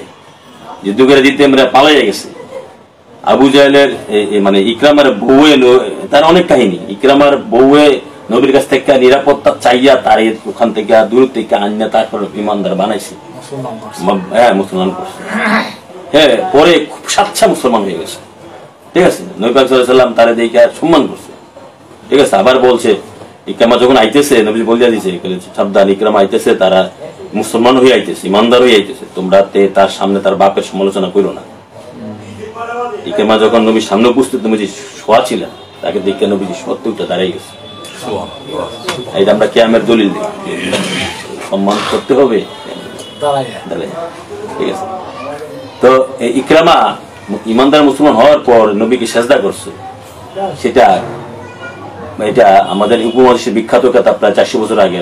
যুদ্ধ করে দিতে আমরা পালাইয়া গেছে। আবু জাহেলের মানে ইকরামার বউয়ে, তার অনেক কাহিনী, ইকরামার বউয়ে নবীর কাছ থেকে নিরাপত্তা চাইয়া তার ওখান থেকে দূর থেকে আনিয়া তারপর ইমানদার বানাইছে, হ্যাঁ মুসলমান করছে, হ্যাঁ পরে খুব স্বাচ্ছা মুসলমান হয়ে গেছে। ঠিক আছে, নবী পাক সাল্লাল্লাহু আলাইহি ওয়াসাল্লাম তারে দেখে সম্মান করছে। ঠিক আছে, আবার বলছে ইকরামা যখন আইতেছে নবী বলিয়া দিছে সাবধান, ইকরামা আইতেছে, তারা মুসলমান হয়ে আইতেছে, ইমানদার হয়ে আইতেছে, তোমরা তার সামনে তার বাপের সমালোচনা করো না। ইকরামা যখন নবীর সামনে উপস্থিত নবীজি শোয়া ছিলেন, তাকে দেখে নবীজি সত্যটা দাঁড়াই গেছে। এটা আমরা কিয়ামের দলিল দিই, সম্মান করতে হবে দাঁড়াই। ঠিক আছে, তো ইকরামা ইমানদার মুসলমান হওয়ার পর নবীকে সেজদা করছে, সেটা এটা আমাদের উপমহাদেশের বিখ্যাত কিতাব প্রায় 400 বছর আগে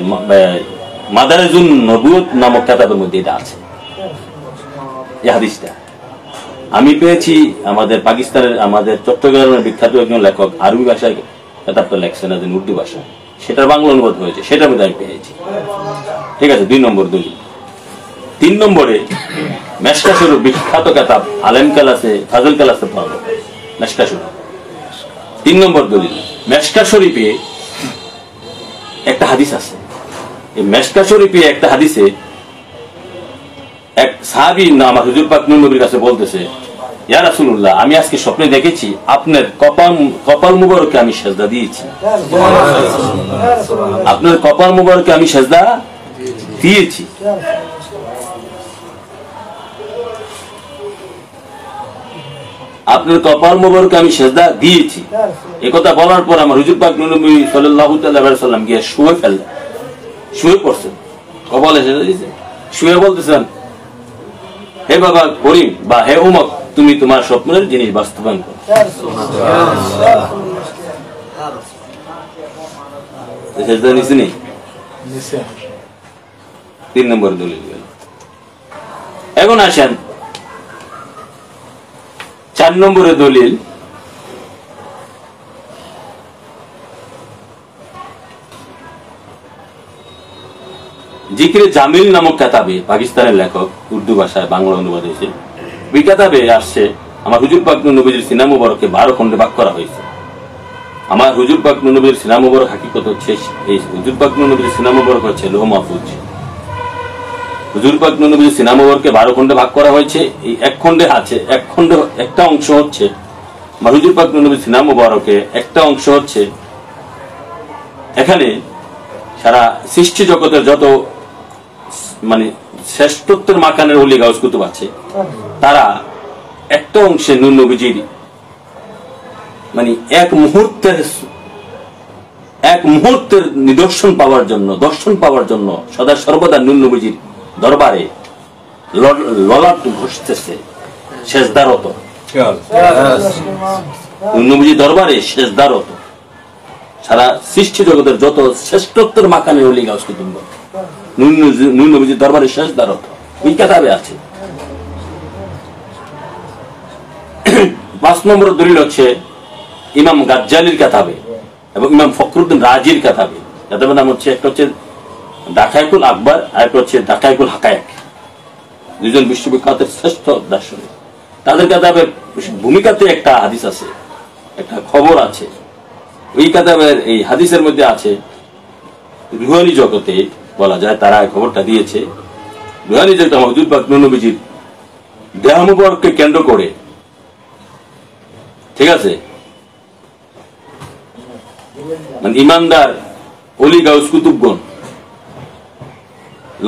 মাদারেজুন নবুয়ত নামক কিতাবের মধ্যে এটা আছে, এই হাদিসটা আমি পেয়েছি। আমাদের পাকিস্তানের, আমাদের চট্টগ্রামের বিখ্যাত একজন লেখক আরবি ভাষায় কিতাবটা লেখছেন, উর্দু ভাষা, সেটার বাংলা অনুবাদ হয়েছে, সেটার মধ্যে আমি পেয়েছি। ঠিক আছে, 2 নম্বর দলিল। 3 নম্বরে মেশকা শরীফ বিখ্যাত কিতাব, আলেম কালাসে ফাজল কালাসে পড়ানো মেশকা শরীফ। 3 নম্বর দলিল, মেশকা শরীফে একটা হাদিস আছে। এই মেশকা শরীফে একটা হাদিসে এক সাহাবী আমার হুজুর পাক নবীর কাছে বলতেছে, ইয়া রাসূলুল্লাহ, আমি আজকে স্বপ্নে দেখেছি আপনার কপাল মুবারকে আমি সেজদা দিয়েছি, আপনার কপাল মুবারকে আমি সেজদা দিয়েছি। আপনার কপাল মুবারকে আমি সেজদা দিয়েছি। একথা বলার পর আমার হুজুর পাক নবী সাল্লাল্লাহু আলাইহি ওয়াসাল্লাম গিয়ে শুয়ে ফেললেন, শুয়ে পড়ছেন, কপালে সেজদা দিয়েছেন, শুয়ে বলতেছেন, হে বাবা করিম বা হে উমক, তুমি তোমার স্বপ্নের জিনিস বাস্তবায়ন করো। সেজদা নিছে নি? 3 নম্বর দলিল গেল। এখন আসেন 4 নম্বরে দলিল। জিকিরে জামিল নামক কিতাবে, পাকিস্তানের লেখক, উর্দু ভাষায় বাংলা অনুবাদ হয়েছে, ওই কিতাবে আসছে আমার হুজুর পাক নবীর সিনা মুবারককে 12 খণ্ডে ভাগ করা হয়েছে। আমার হুজুর পাক নবীর সিনা মুবারক হাকিকত হচ্ছে, এই হুজুর পাক নবীর সিনা মুবারক হচ্ছে লৌহ মাহফুজ। হুজুর পাক নবীর সিনা মুবারককে 12 খণ্ডে ভাগ করা হয়েছে। এই এক খণ্ডে আছে, এক খণ্ডে একটা অংশ হচ্ছে আমার হুজুর পাক নবীর সিনা মুবারকে, একটা অংশ হচ্ছে এখানে সারা সৃষ্টি জগতের যত মানে শ্রেষ্ঠত্বের মাকানের ওলি গাউস কুতুব আছে, তারা একটা অংশে নূর নবীজির মানে এক মুহূর্তের নিদর্শন পাওয়ার জন্য, দর্শন পাওয়ার জন্য সদা সর্বদা নূর নবীজির দরবারে ললাট ঘষতেছে, সেজদারত, নূর নবীজির দরবারে সেজদারত সারা সৃষ্টি জগতের যত শ্রেষ্ঠত্বের মাকানের ওলি গাউস কুতুব নূর নবীজির দরবারে সেজদারত, ওই কিতাবে আছে। 5 নম্বর দলিল হচ্ছে ইমাম গাজ্জালির কিতাবে এবং ইমাম ফখরুদ্দিন রাজির কিতাবে। কিতাবের নাম হচ্ছে, একটা হচ্ছে দাকাইকুল আকবর, আর একটা হচ্ছে দাকাইকুল হাকায়েক। 2 জন বিশ্ববিখ্যাত শ্রেষ্ঠ দার্শনিক, তাদের কিতাবের ভূমিকাতে একটা হাদিস আছে, একটা খবর আছে। ওই কিতাবের এই হাদিসের মধ্যে আছে রুহানি জগতে বলা যায়, তারা খবরটা দিয়েছে, রুহানি জগতে হুজুর পাক নবীজির দেহ মুবারককে কেন্দ্র করে, ঠিক আছে, মানে ইমানদার ওলি গাউস কুতুবগণ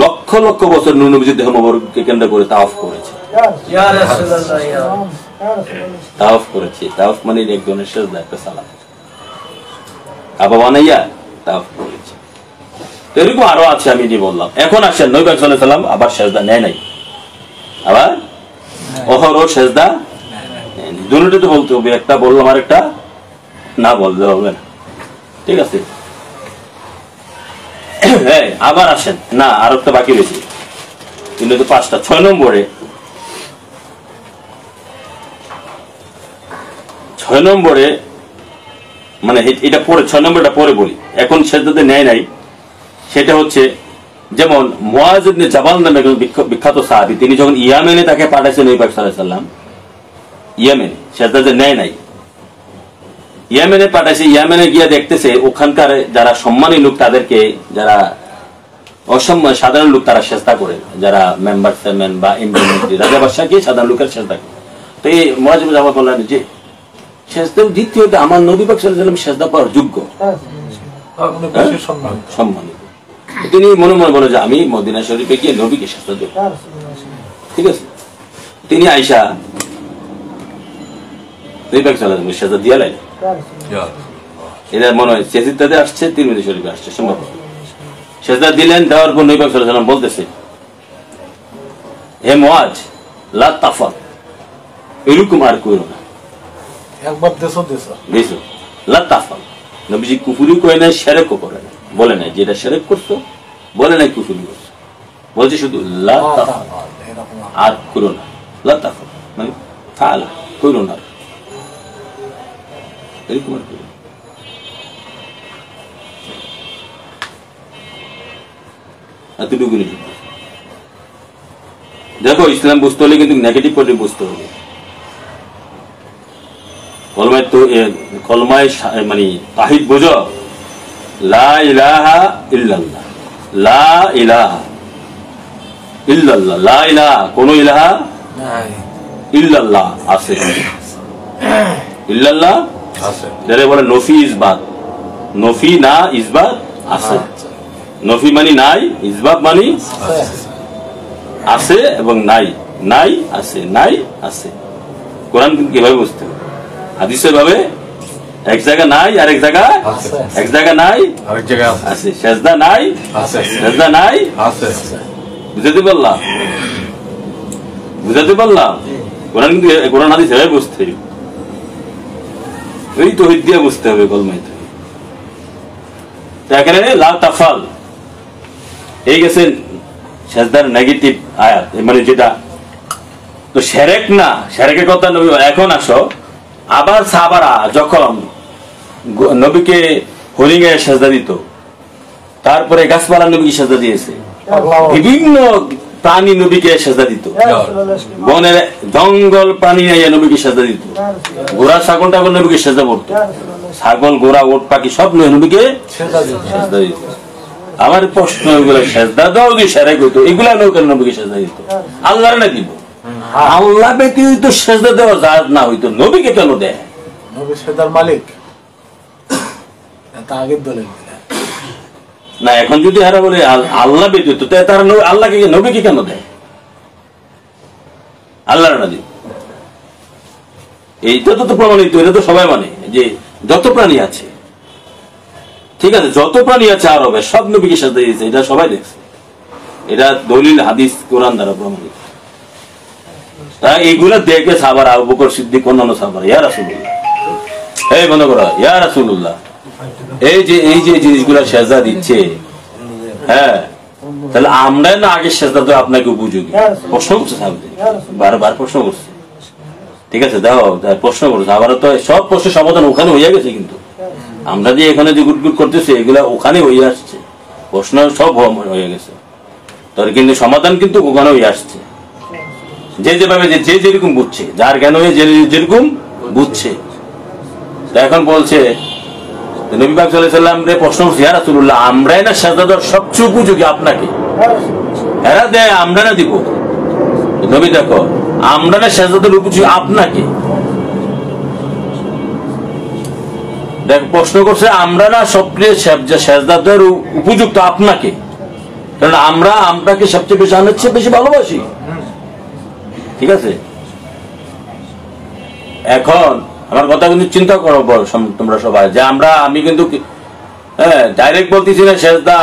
লক্ষ লক্ষ বছর নূর নবীজির দেহ মুবারককে কেন্দ্র করে তাওয়াফ করেছে। তাওয়াফ মানে এক ধরনের সেজদা, একটা সালাত, কাবা বানাইয়া তাওয়াফ করেছে। এরকম আরো আছে, আমি যে বললাম। এখন আসেন নবী পাক সাল্লাল্লাহু আলাইহি ওয়াসাল্লাম আবার সেজদা নেয় নাই, আবার অহরহ সেজদা দুটোতে তো বলতে হবে, একটা বললাম আর একটা না বলতে হবে না, ঠিক আছে। হ্যাঁ, আবার আসেন না, আর একটা বাকি রয়েছে, কিন্তু 5টা। 6 নম্বরে মানে এটা পরে, 6 নম্বরটা পরে বলি। এখন সেজদাতে নেয় নাই, সেটা হচ্ছে যেমন মুআজ ইবনে জাবাল নামে একজন বিখ্যাত সাহাবী, তিনি যখন ইয়ামেনে তাকে পাঠাইছেন নবী পাক সাল্লাল্লাহু আলাইহি ওয়াসাল্লাম, ইয়ামেনে সেজদা যে নেয় নাই, ইয়ামেনে পাঠাইছে, ইয়ামেনে গিয়ে দেখতেছে ওখানকার যারা সম্মানী লোক তাদেরকে, যারা অসম্মান সাধারণ লোক তারা সেজদা করে, যারা মেম্বার চেয়ারম্যান বা এমপি মন্ত্রী রাজা বাদশাহকে সাধারণ লোকের সেজদা করে। তো এই মুআজ ইবনে জাবাল বললেন যে সেজদা দিতে হতে আমার নবী পাক সাল্লাল্লাহু আলাইহি ওয়াসাল্লাম সেজদা পাওয়ার যোগ্য, সম্মানিত। তিনি মনে মনে বলে যে আমি মদিনা শরীফে গিয়ে নবীকে সেজদা দেব, ঠিক আছে। তিনি আয়েশা নবী পাক সাল্লাল্লাহু আলাইহি ওয়াসাল্লাম সেজদা দিয়া লাগে, এটা মনে হয় চেজিদাতে আসছে, তিরমিজি শরীফে আসছে সম্ভব। সেজদা দিলেন, দেওয়ার পর নবী পাক সাল্লাল্লাহু আলাইহি ওয়াসাল্লাম বলতেছে, হে মুআজ লা তাফাল, এরকম আর কইরো না, একবার দেশো দেশো দেশো লা তাফাল। নবীজি কুফরি কয় না, শিরকও করে না, বলে নাই যে এটা শিরক করছো, বলে নাই কুফরি করছো, বলছে শুধু লা তাফাল, আর করো না, লা তাফাল মানে ফাআলা, করো না, এরকম আর করো না। এতটুকু দেখো, ইসলাম বুঝতে হলে কিন্তু নেগেটিভ পয়েন্টে বুঝতে হবে। কলমায় মানে তাহিদ বুঝো, লা ইলাহা ইল্লাল্লাহ, লা ইলাহা ইল্লাল্লাহ, লা ইলাহা কোন ইলাহা ইল্লাল্লাহ আছে, ইল্লাল্লাহ আছে, যারা বলে নফি ইসবাত, নফি না ইসবাত আছে, নফি মানে নাই, ইসবাত মানে আছে এবং নাই, নাই আছে, নাই আছে। কোরআন কিভাবে বুঝতে হবে? হাদিসের ভাবে এক জায়গা নাই আর এক জায়গা, এক জায়গা নাই আরেক জায়গা আছে, সেজদা নাই আছে, সেজদা নাই আছে। বুঝাতে পারলাম? বুঝাতে পারলাম? কোরআন কিন্তু, কোরআন হাদিস এভাবে বুঝতে হবে, ওই তৌহিদ দিয়ে বুঝতে হবে কলমায়। এখানে লা তাফাল এই গেছেন সেজদার নেগেটিভ আয়াত, মানে যেটা তো শিরক না, শিরকের কথা নবী। এখন আসো আবার সাহাবারা যখন নবীকে হরিণে সেজদা দিত, তারপরে গাছপালা নবীকে সেজদা দিয়েছে, বিভিন্ন প্রাণী নবীকে সেজদা দিত, বনের জঙ্গল প্রাণী নবীকে সেজদা দিত, ঘোড়া ছাগল টাগল নবীকে সেজদা করতো, ছাগল ঘোড়া ওট পাখি সব নবীকে সেজদা দিত। আমার প্রশ্ন, এগুলো সেজদা দাও যদি শিরক হইতো, এগুলা নবীকে সেজদা দিত, আল্লাহর না দিব? আল্লাহ ব্যতীত সেজদা দেওয়া যায় না হইতো, নবীকে কেন দেয়? নবী সেজদার মালিক আগে বলেন না। এখন যদি হারা বলে আল্লাহ ব্যতীত, তারা আল্লাহকে নবীকে কেন দেয়? আল্লাহর না দিব, এইটা তো প্রমাণিত, এটা তো সবাই মানে যে যত প্রাণী আছে, ঠিক আছে, যত প্রাণী আছে আরবে সব নবীকে সেজদা দিয়েছে, এটা সবাই দেখছে, এটা দলিল হাদিস কোরআন দ্বারা প্রমাণিত। তাই এইগুলা দেখে সাহাবারা, আবু বকর সিদ্দিক, অন্যান্য সাহাবারা, ইয়া রাসূলুল্লাহ, এই বন্ধ করো, ইয়া রাসূলুল্লাহ, এই যে জিনিসগুলা সেজদা দিচ্ছে, হ্যাঁ, তাহলে আমরা না আগে সেজদা তো আপনাকে উপযোগী? প্রশ্ন করছে সাহাবাদের, বারবার প্রশ্ন করছে, ঠিক আছে, দাও প্রশ্ন করছে, আবার তো সব প্রশ্নের সমাধান ওখানে হইয়া গেছে, কিন্তু আমরা যে এখানে যে গুট গুট করতেছি এগুলা ওখানে হয়ে আসছে, প্রশ্ন সব হয়ে গেছে, তোর কিন্তু সমাধান কিন্তু ওখানে হয়ে আসছে, যে যেভাবে যে যেরকম বুঝছে, যার জ্ঞান হয়ে যেরকম বুঝছে। এখন বলছে নবী পাক সাল্লাল্লাহু আলাইহি ওয়াসাল্লাম রে প্রশ্ন করছে, ইয়া রাসূলুল্লাহ, আমরাই না সেজদা দেওয়ার সবচেয়ে উপযোগী আপনাকে? এরা দেয়, আমরা না দিব? নবী দেখো, আমরা না সেজদা দেওয়ার উপযোগী আপনাকে? দেখ প্রশ্ন করছে, আমরা না সবচেয়ে সেজদা দেওয়ার উপযুক্ত আপনাকে, কারণ আমরা আপনাকে সবচেয়ে বেশি, আনার চেয়ে বেশি ভালোবাসি, ঠিক আছে। এখন আমার কথা কিন্তু চিন্তা করো তোমরা সবাই, যে আমি কিন্তু ডাইরেক্ট বলতেছি না সেজদা,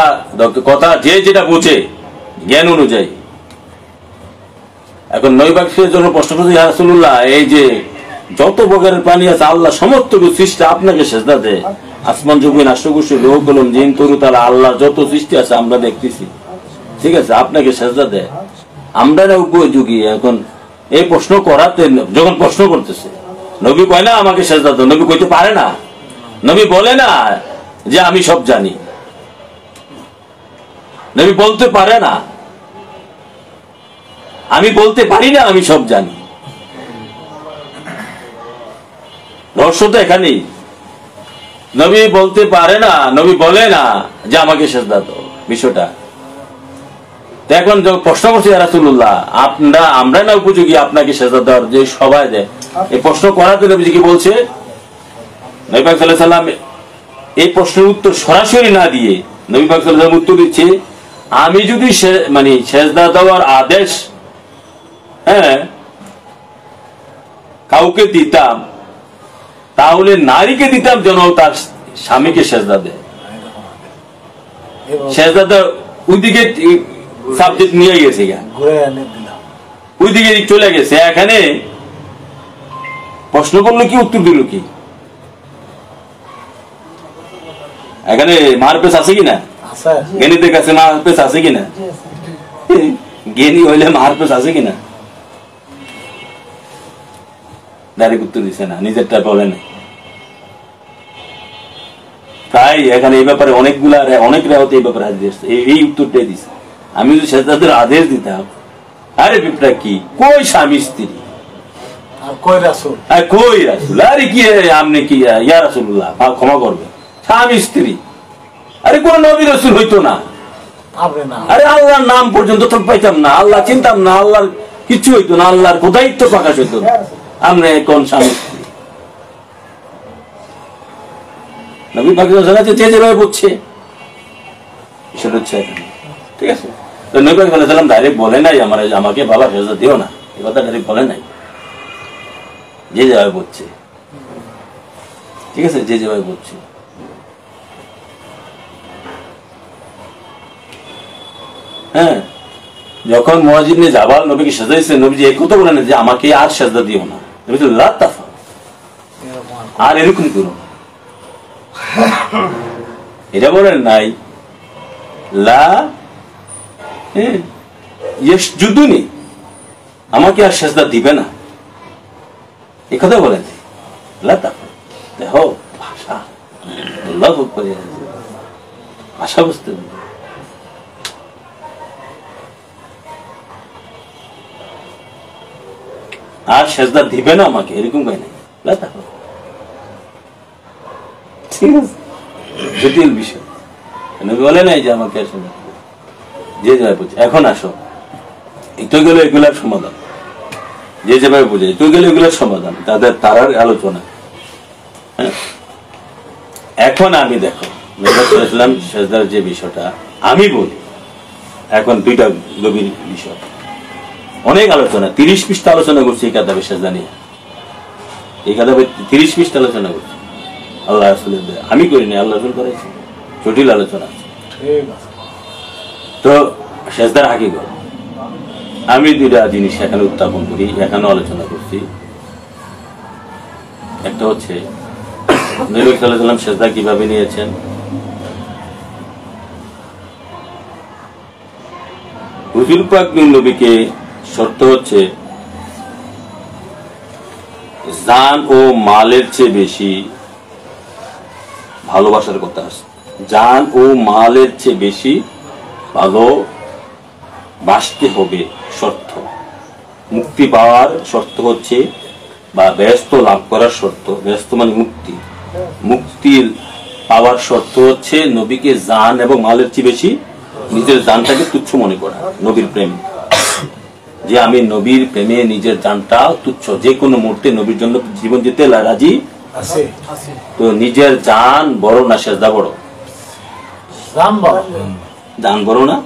কথা যে যেটা বুঝে জ্ঞান অনুযায়ী। এখন নবী পাক জন্য প্রশ্ন করছে, ইয়া রাসূলুল্লাহ, এই যে যত প্রকারের প্রাণী আছে আল্লাহ সমস্ত সৃষ্টি আপনাকে সেজদা দেয়, আসমান জমিন আশকুশি লোহ কলম জিন তরু তারা আল্লাহ যত সৃষ্টি আছে আমরা দেখতেছি, ঠিক আছে, আপনাকে সেজদা দেয়, আমরা না উপযোগী? এখন এই প্রশ্ন করাতে, যখন প্রশ্ন করতেছে, নবী কয় না আমাকে সেজদা দাও, নবী কইতে পারে না, নবী বলে না যে আমি সব জানি, নবী বলতে পারে না, আমি বলতে পারি না, আমি সব জানি। রহস্য তো এখানেই। নবী বলতে পারে না, নবী বলে না যে আমাকে সেজদা দাও, বিষয়টা। এখন প্রশ্ন করছি ইয়া রাসূলুল্লাহ, আমরা না উপযোগী আপনাকে সেজদা দেওয়ার, যে সবাই দেয়। এই প্রশ্ন করাতে নবীজি কি বলছে? নবী পাক সাল্লাল্লাহু আলাইহি সাল্লাম এই প্রশ্নের উত্তর সরাসরি না দিয়ে নবী পাক সাল্লাল্লাহু আলাইহি সাল্লাম উত্তর দিচ্ছে, আমি যদি সেজদা দেওয়ার আদেশ কাউকে দিতাম, তাহলে নারীকে দিতাম যেন তার স্বামীকে সেজদা দেয়। সেজদা ওইদিকে সাবজেক্ট নিয়ে গেছে, ওইদিকে চলে গেছে। এখানে প্রশ্ন করলো কি, উত্তর দিল কি? এখানে মারপেস আছে কিনা? জ্ঞানীদের কাছে মারপেস আছে কিনা? জ্ঞানী হইলে মারপেস আছে কিনা? ডাইরেক্ট উত্তর দিচ্ছে না, নিজেরটা বলে না। তাই এখানে এই ব্যাপারে অনেক রেওয়াতে এই ব্যাপারে আদেশ, এই উত্তরটাই দিচ্ছে। আমি যদি সেজদাদের আদেশ দিতাম, আরে বিপটা কি, কই স্বামী স্ত্রী, কই রাসূল, আরে কি আপনি কি ইয়া রাসূলুল্লাহ ক্ষমা করবে, স্বামী স্ত্রী, আরে কোন নবী রাসূল হইতো না। আরে আল্লাহর নাম পর্যন্ত তো পাইতাম না, আল্লাহ চিনতাম না, আল্লাহর কিছু হইতো না, আল্লাহর খোদায়িত্ব প্রকাশ হইতো না। আমরা কোন স্বামী স্ত্রী? নবী পাক যে যেভাবে বুঝছে সেটা হচ্ছে এখানে, ঠিক আছে। তো নবী পাক সাল্লাল্লাহু আলাইহি ওয়াসাল্লাম ডাইরেক্ট বলে নাই আমাকে বাবা সেজদা দিও না, এই কথা ডাইরেক্ট বলে নাই। যে যেভাবে বুঝছে, ঠিক আছে, যে যেভাবে বুঝছে। হ্যাঁ, যখন মুয়ায ইবনে জাবাল নবীকে সেজদা দিয়েছে, নবীজি এই কথা বলেন যে আমাকে আর সেজদা দিও না, নবী বললেন লা তাফআল, আর এরকম করো। এটা বলেন নাই লা ইয়াসজুদুনি, আমাকে আর সেজদা দিবে না, এই কথা বলেন লা তাফআল। দেখো ভাষা, আল্লাহু আকবার, ভাষা বুঝতে হবে। আর সেজদা দিবে না আমাকে, এরকম কয় নাই, লা তাফআল। ঠিক আছে, জটিল বিষয়। বলে নাই যে আমাকে আসলে যে যেভাবে বুঝে। এখন আসো, তো গেলে এগুলার সমাধান, যে যেভাবে বুঝে তো গেলে এগুলার সমাধান, তারার আলোচনা। এখন আমি দেখো সেজদার যে বিষয়টা আমি বলি, এখন দুইটা গভীর বিষয়, অনেক আলোচনা, 30 পৃষ্ঠা আলোচনা করছি এই কাতাবে সেজদা নিয়ে। এই কাতাবে 30 পৃষ্ঠা আলোচনা করছি। আল্লাহ রাসূল, আমি করিনি, আল্লাহ রাসূল করেছে। জটিল আলোচনা। তো সেজদার হাকিকত আমি দুইটা জিনিস এখানে উত্থাপন করি, এখানে আলোচনা করছি। একটা হচ্ছে নবী সাল্লাল্লাহু আলাইহি ওয়াসাল্লাম সেজদা কিভাবে নিয়েছেন, হুজুর পাক নবীকে শর্ত হচ্ছে জান ও মালের চেয়ে বেশি ভালোবাসার কথা আছে। জান ও মালের চেয়ে বেশি ভালোবাসতে হবে শর্ত। মুক্তি পাওয়ার শর্ত হচ্ছে, বা ব্যস্ত লাভ করার শর্ত, ব্যস্ত মানে মুক্তি, মুক্তির পাওয়ার শর্ত হচ্ছে নবীকে জান এবং মালের চেয়ে বেশি নিজের জানটাকে তুচ্ছ মনে করা। নবীর প্রেম, যে আমি নবীর প্রেমে নিজের জানটা তুচ্ছ, যে কোনো মুহূর্তে নবীর জন্য জীবন দিতে রাজি। তো নিজের জান বড় না সেজদা বড়? জান বড় না?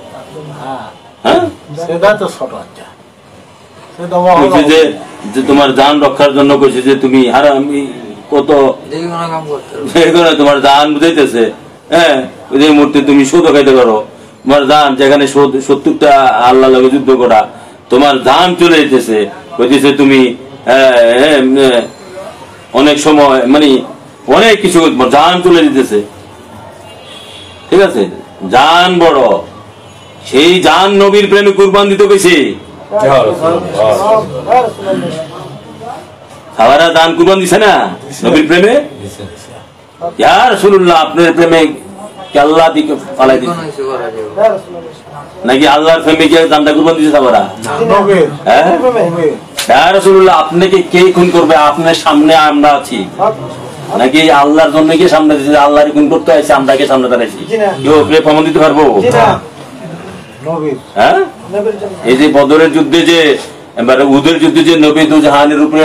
হ্যাঁ, যে তোমার জান রক্ষার জন্য কইছে যে তুমি আমি কত তোমার জান বুঝাইতেছে। হ্যাঁ, ওই যে মুহূর্তে তুমি সুদ খাইতে পারো, তোমার জান যেখানে 70টা আল্লাহ লাগে যুদ্ধ করা, তোমার জান চলে যেতেছে, কইতেছে তুমি অনেক সময় মানে অনেক কিছু জান চলে যেতেছে। ঠিক আছে, জান বড়, সেই জান নবীর প্রেমে কুরবান দিতে গেছে। সাহাবারা জান কুরবান দিছে না নবীর প্রেমে? ইয়া রাসূলুল্লাহ, আপনার প্রেমে কে আল্লাহ দিকে পালাই দিছে। নাকি আল্লাহর প্রেমিকে জানটা কুরবান দিয়েছে সাহাবারা? নবীর হ্যাঁ নবীর ইয়া রাসূলুল্লাহ, আপনাকে কে খুন করবে? আপনার সামনে আমরা আছি, নাকি আল্লাহর জন্য কি সামনে দিয়েছে? আল্লাহর খুন করতে আছে, আমরা কে সামনে দাঁড়াইছি? কেউ ওকে প্রমাণ দিতে পারবো? নবীর হ্যাঁ, এই যে বদরের যুদ্ধে যে এবার উহুদের যুদ্ধে যে নবী দুজাহানের উপরে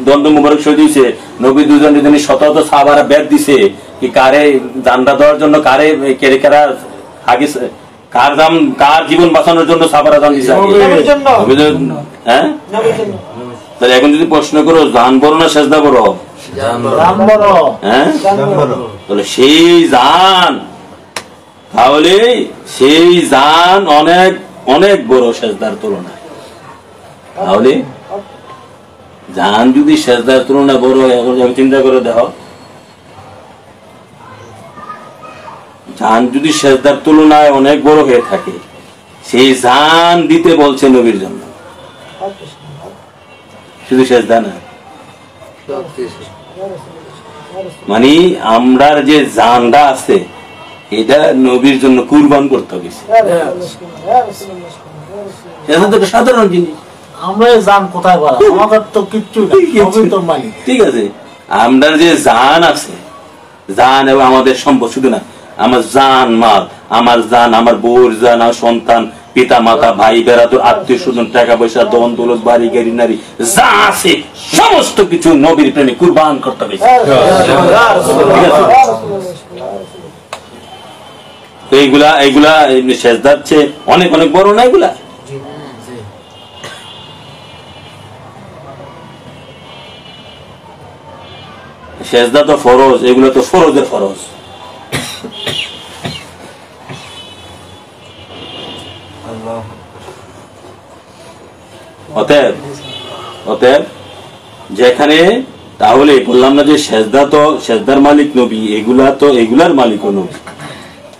দ্বন্দ্ব মুবারক শহীদ হয়েছে, নবী দুজন যদি শত শত সাহাবারা বেদ দিছে কি কারে জান্ডা দেওয়ার জন্য, কারে কেড়ে কারা আগে কার দাম, কার জীবন বাঁচানোর জন্য সাহাবারা দান দিছে আগে? হ্যাঁ, তাহলে এখন যদি প্রশ্ন করো জান বড় না সেজদা বড়? হ্যাঁ, তাহলে সেই জান, তাহলে সেই জান অনেক অনেক বড় সেজদার তুলনায়। তাহলে জান যদি সেজদার তুলনায় বড়, এখন চিন্তা করে দেখো, জান যদি সেজদার তুলনায় অনেক বড় হয়ে থাকে, সেই জান দিতে বলছে নবীর জন্য, শুধু সেজদা না। মানে আমরার যে জানটা আছে এটা নবীর জন্য কুরবান করতে হবে, এটা তো সাধারণ জিনিস। আমরা জান কোথায় বলা, আমাদের তো কিচ্ছু মালিক। ঠিক আছে, আমরার যে জান আছে, জান এবং আমাদের সম্পদ, শুধু না আমার জান মাল, আমার জান, আমার বউর জান, আমার সন্তান, পিতা মাতা, ভাই বেড়াদর, আত্মীয় স্বজন, টাকা পয়সা, দন দৌলত, বাড়ি গাড়ি, নারী যা আছে সমস্ত কিছু নবীর প্রেমে কুরবান করতে হবে। এইগুলা এইগুলা সেজদার চেয়ে অনেক অনেক বড় না এগুলা? সেজদা তো ফরজ, এগুলো তো ফরজের ফরজ। অতএব অতএব যেখানে, তাহলে বললাম না যে সেজদা তো সেজদার মালিক নবী, এগুলা তো এগুলার মালিক নবী,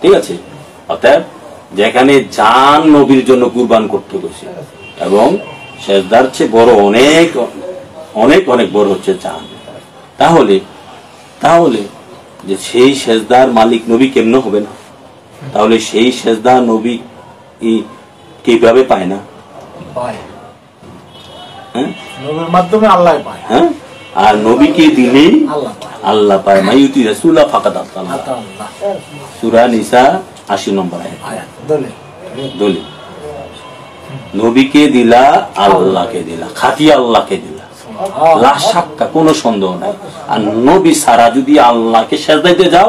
ঠিক আছে? অতএব যেখানে জান নবীর জন্য কুরবান করতে গেছে, এবং সেজদার চেয়ে বড় অনেক অনেক অনেক বড় হচ্ছে জান, তাহলে তাহলে যে সেই সেজদার মালিক নবী কেমন হবে না? তাহলে সেই সেজদা নবী কিভাবে পায় না? হ্যাঁ, নবীর মাধ্যমে আল্লাহ পায়। হ্যাঁ, আর নবীকে দিলেই আল্লাহ পায়। আল্লাহ পায়। মাইউতি রাসূলা ফাকাদ আল্লাহ। সূরা নিসা 80 নম্বর আয়াত। দলিল নবীকে দিলা, আল্লাহকে দিলা, খাঁটি আল্লাহকে দিলা, লা শাক্কা, কোনো সন্দেহ নাই। আর নবী ছাড়া যদি আল্লাহকে সেজদাইতে যাও,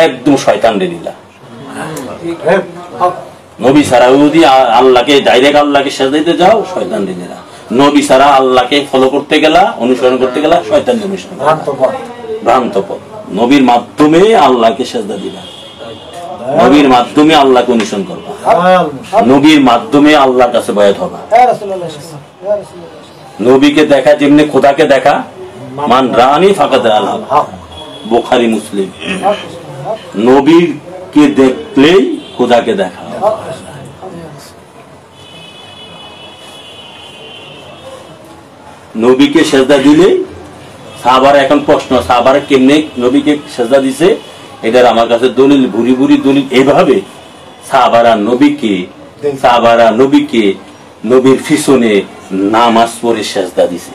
একদম শয়তানরে দিলা। নবী ছাড়া যদি আল্লাহকে ডাইরেক্ট আল্লাহকে সেজদাইতে যাও, শয়তানরে দিলা। নবী ছাড়া আল্লাহকে ফলো করতে গেলা, অনুসরণ করতে গেলা, শয়তানরে অনুসরণ করলা, ভ্রান্ত পথ। নবীর মাধ্যমে আল্লাহকে সেজদা দিলা, নবীর মাধ্যমে আল্লাহকে অনুসরণ করবা, নবীর মাধ্যমে আল্লাহর কাছে বায়াত হবা। নবীকে দেখা যেমনি খোদাকে দেখা, মান রানি ফাকাদ আল্লাহ, বুখারী মুসলিম। নবীকে দেখলেই খোদাকে দেখা। নবীকে সেজদা দিলেই সাহাবারা, এখন প্রশ্ন সাহাবারা কেমনে নবীকে সেজদা দিছে, এটার আমার কাছে দলিল, ভুরি ভুরি দলিল। এভাবে সাহাবারা নবীকে নবীর পিছনে নামাজ পড়ে সেজদা দিছে।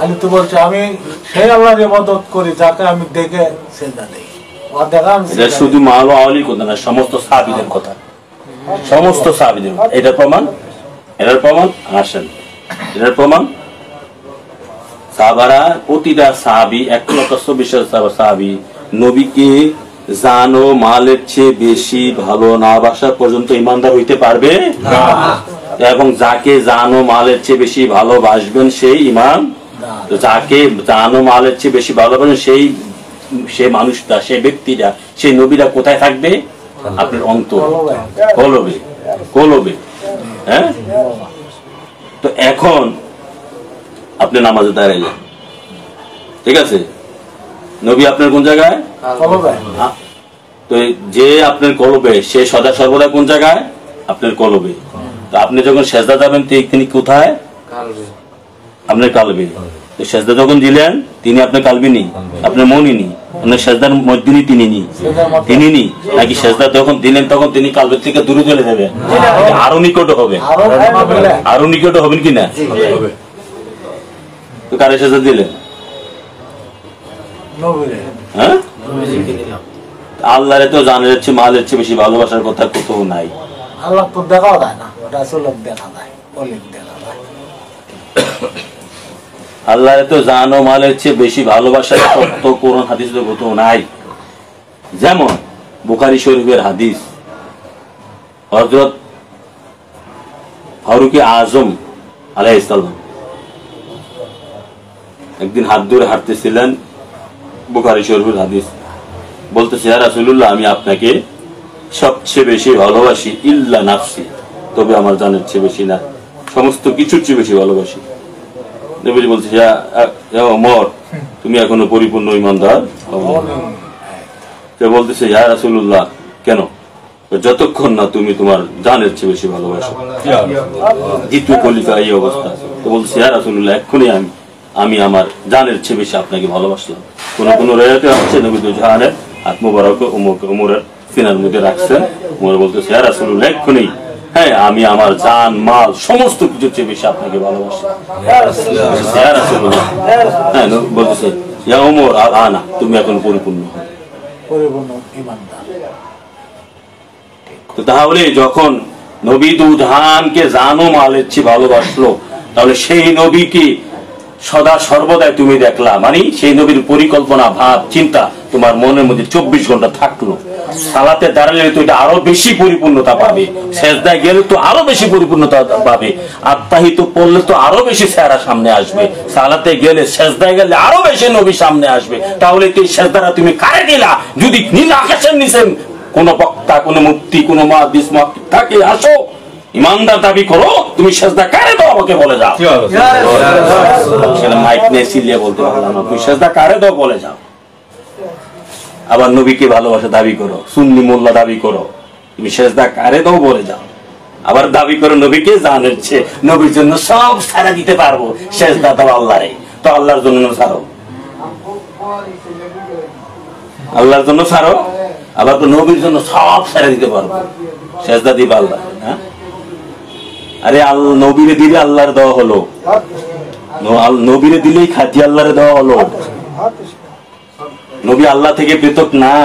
আমি তো বলছি আমি সেই আল্লাহর ইবাদত করি যাকে আমি দেখে সেজদা দেই। এটা শুধু মাওলা আলীর কথা না, সমস্ত সাহাবীদের কথা, সমস্ত সাহাবীদের। এটার প্রমাণ আসেন, এটার প্রমাণ সাহাবারা, প্রতিটা সাহাবী, 124 সাহাবী নবীকে জান ও মালের চেয়ে বেশি ভালো না বাসা পর্যন্ত ইমানদার হইতে পারবে না। এবং যাকে জান ও মালের চেয়ে বেশি ভালোবাসবেন সেই ইমান, যাকে জান ও মালের চেয়ে বেশি ভালোবাসবেন সে মানুষটা, সেই ব্যক্তিটা, সেই নবীরা কোথায় থাকবে? আপনার অন্তর, কলবে। হ্যাঁ, তো এখন আপনি নামাজে দাঁড়াইলেন, ঠিক আছে? নবী আপনার কোন জায়গায়? তো যে আপনার কলবে, সে সদা সর্বদা কোন জায়গায়? আপনার কলবে। তো আপনি যখন সেজদা যাবেন তিনি কোথায়? আপনার কালবে। তো সেজদা যখন দিলেন তিনি আপনার কালবে নি, আপনার মনই নি। সেজদার মধ্যে তিনি নি নাকি সেজদা যখন দিলেন তখন তিনি কালবের থেকে দূরে চলে যাবেন, আরো নিকট হবে, আরো নিকট হবেন কিনা? তো কারে সেজদা দিলেন? হ্যাঁ, আল্লাহরে তো জানের চেয়ে মালের চেয়ে বেশি ভালোবাসার কথা কোথাও নাই। আল্লাহ তো দেখাও যায় না, রাসূলকে দেখা যায়, ওলিকে দেখা যায়। আল্লাহরে তো জান ও মালের চেয়ে বেশি ভালোবাসার তত্ত্ব কোরআন হাদিসে কোথাও নাই। যেমন বুখারী শরীফের হাদিস, হযরত ফারুক আজম আলাইহিস সালাম একদিন হাত ধরে হাঁটতেছিলেন, বুখারী শরীফের হাদিস, বলতেছে ইয়া রাসূলুল্লাহ, আমি আপনাকে সবচেয়ে বেশি ভালোবাসি ইল্লা নাফসি, তবে আমার জানের চেয়ে বেশি না, সমস্ত কিছুর চেয়ে বেশি ভালোবাসি। নবীজি বলছে ইয়া ওমর, তুমি এখনো পরিপূর্ণ ঈমানদার হও। বলতেছে ইয়া রাসূলুল্লাহ, কেন? যতক্ষণ না তুমি তোমার জানের চেয়ে বেশি ভালোবাসো। দ্বিতীয় খলিফা এই অবস্থা, তো বলছে ইয়া রাসূলুল্লাহ, এক্ষুনি আমি আমার জানের চেয়ে বেশি আপনাকে ভালোবাসলাম। কোন কোন রায়াতে আছে নবী তো জাহানের হাত মোবারক ওমরের সিনার মধ্যে রাখছেন, ওমর বলতেছে ইয়া রাসূলুল্লাহ, এক্ষুনি হ্যাঁ আমি আমার জান মাল সমস্ত কিছুর চেয়ে বেশি আপনাকে ভালোবাসি। ইয়া রাসূলুল্লাহ, হ্যাঁ বলতেছে ইয়া ওমর আনা, তুমি এখন পরিপূর্ণ ঈমানদার। তো তাহলে যখন নবী দুধানকে জানো মালের চেয়ে ভালোবাসলো, তাহলে সেই নবীকে সদা সর্বদাই তুমি দেখলা, মানে সেই নবীর পরিকল্পনা ভাব চিন্তা তোমার মনের মধ্যে 24 ঘন্টা থাকলো। সালাতে দাঁড়ালে তো এটা আরো বেশি পরিপূর্ণতা পাবে, সেজদায় গেলে তো আরো বেশি পরিপূর্ণতা পাবে, আত্মাহিত পড়লে তো আরো বেশি চেহারা সামনে আসবে, সালাতে গেলে সেজদায় গেলে আরো বেশি নবী সামনে আসবে। তাহলে এই সেজদাটা তুমি কারে দিলা? যদি নীল আকাশের নিচে কোন বক্তা, কোন মুফতি, কোন মুহাদ্দিস থাকে, আসো ইমানদার দাবি করো, তুমি সেজদা কারে দাও আমাকে বলে যাও। মাইক নিয়ে চিল্লিয়ে বলতে পারলাম না, তুমি সেজদা কারে দাও বলে যাও। আবার নবীকে ভালোবাসা দাবি করো, সুন্নি মোল্লা দাবি করো, তুমি সেজদা কারে দাও বলে যাও। আবার দাবি করো নবীকে জানের চেয়ে, নবীর জন্য সব ছাড়া দিতে পারবো, সেজদা দাও আল্লাহরে, তো আল্লাহর জন্য ছাড়ো, আল্লাহর জন্য ছাড়ো, আবার তো নবীর জন্য সব ছেড়ে দিতে পারবো, সেজদা দিবা আল্লাহ। হ্যাঁ, আরে নবীরে দিলে আল্লাহর দেওয়া হলো, নবীরে দিলেই খাঁটি আল্লাহরে দেওয়া হলো। নবী আল্লাহ থেকে পৃথক না,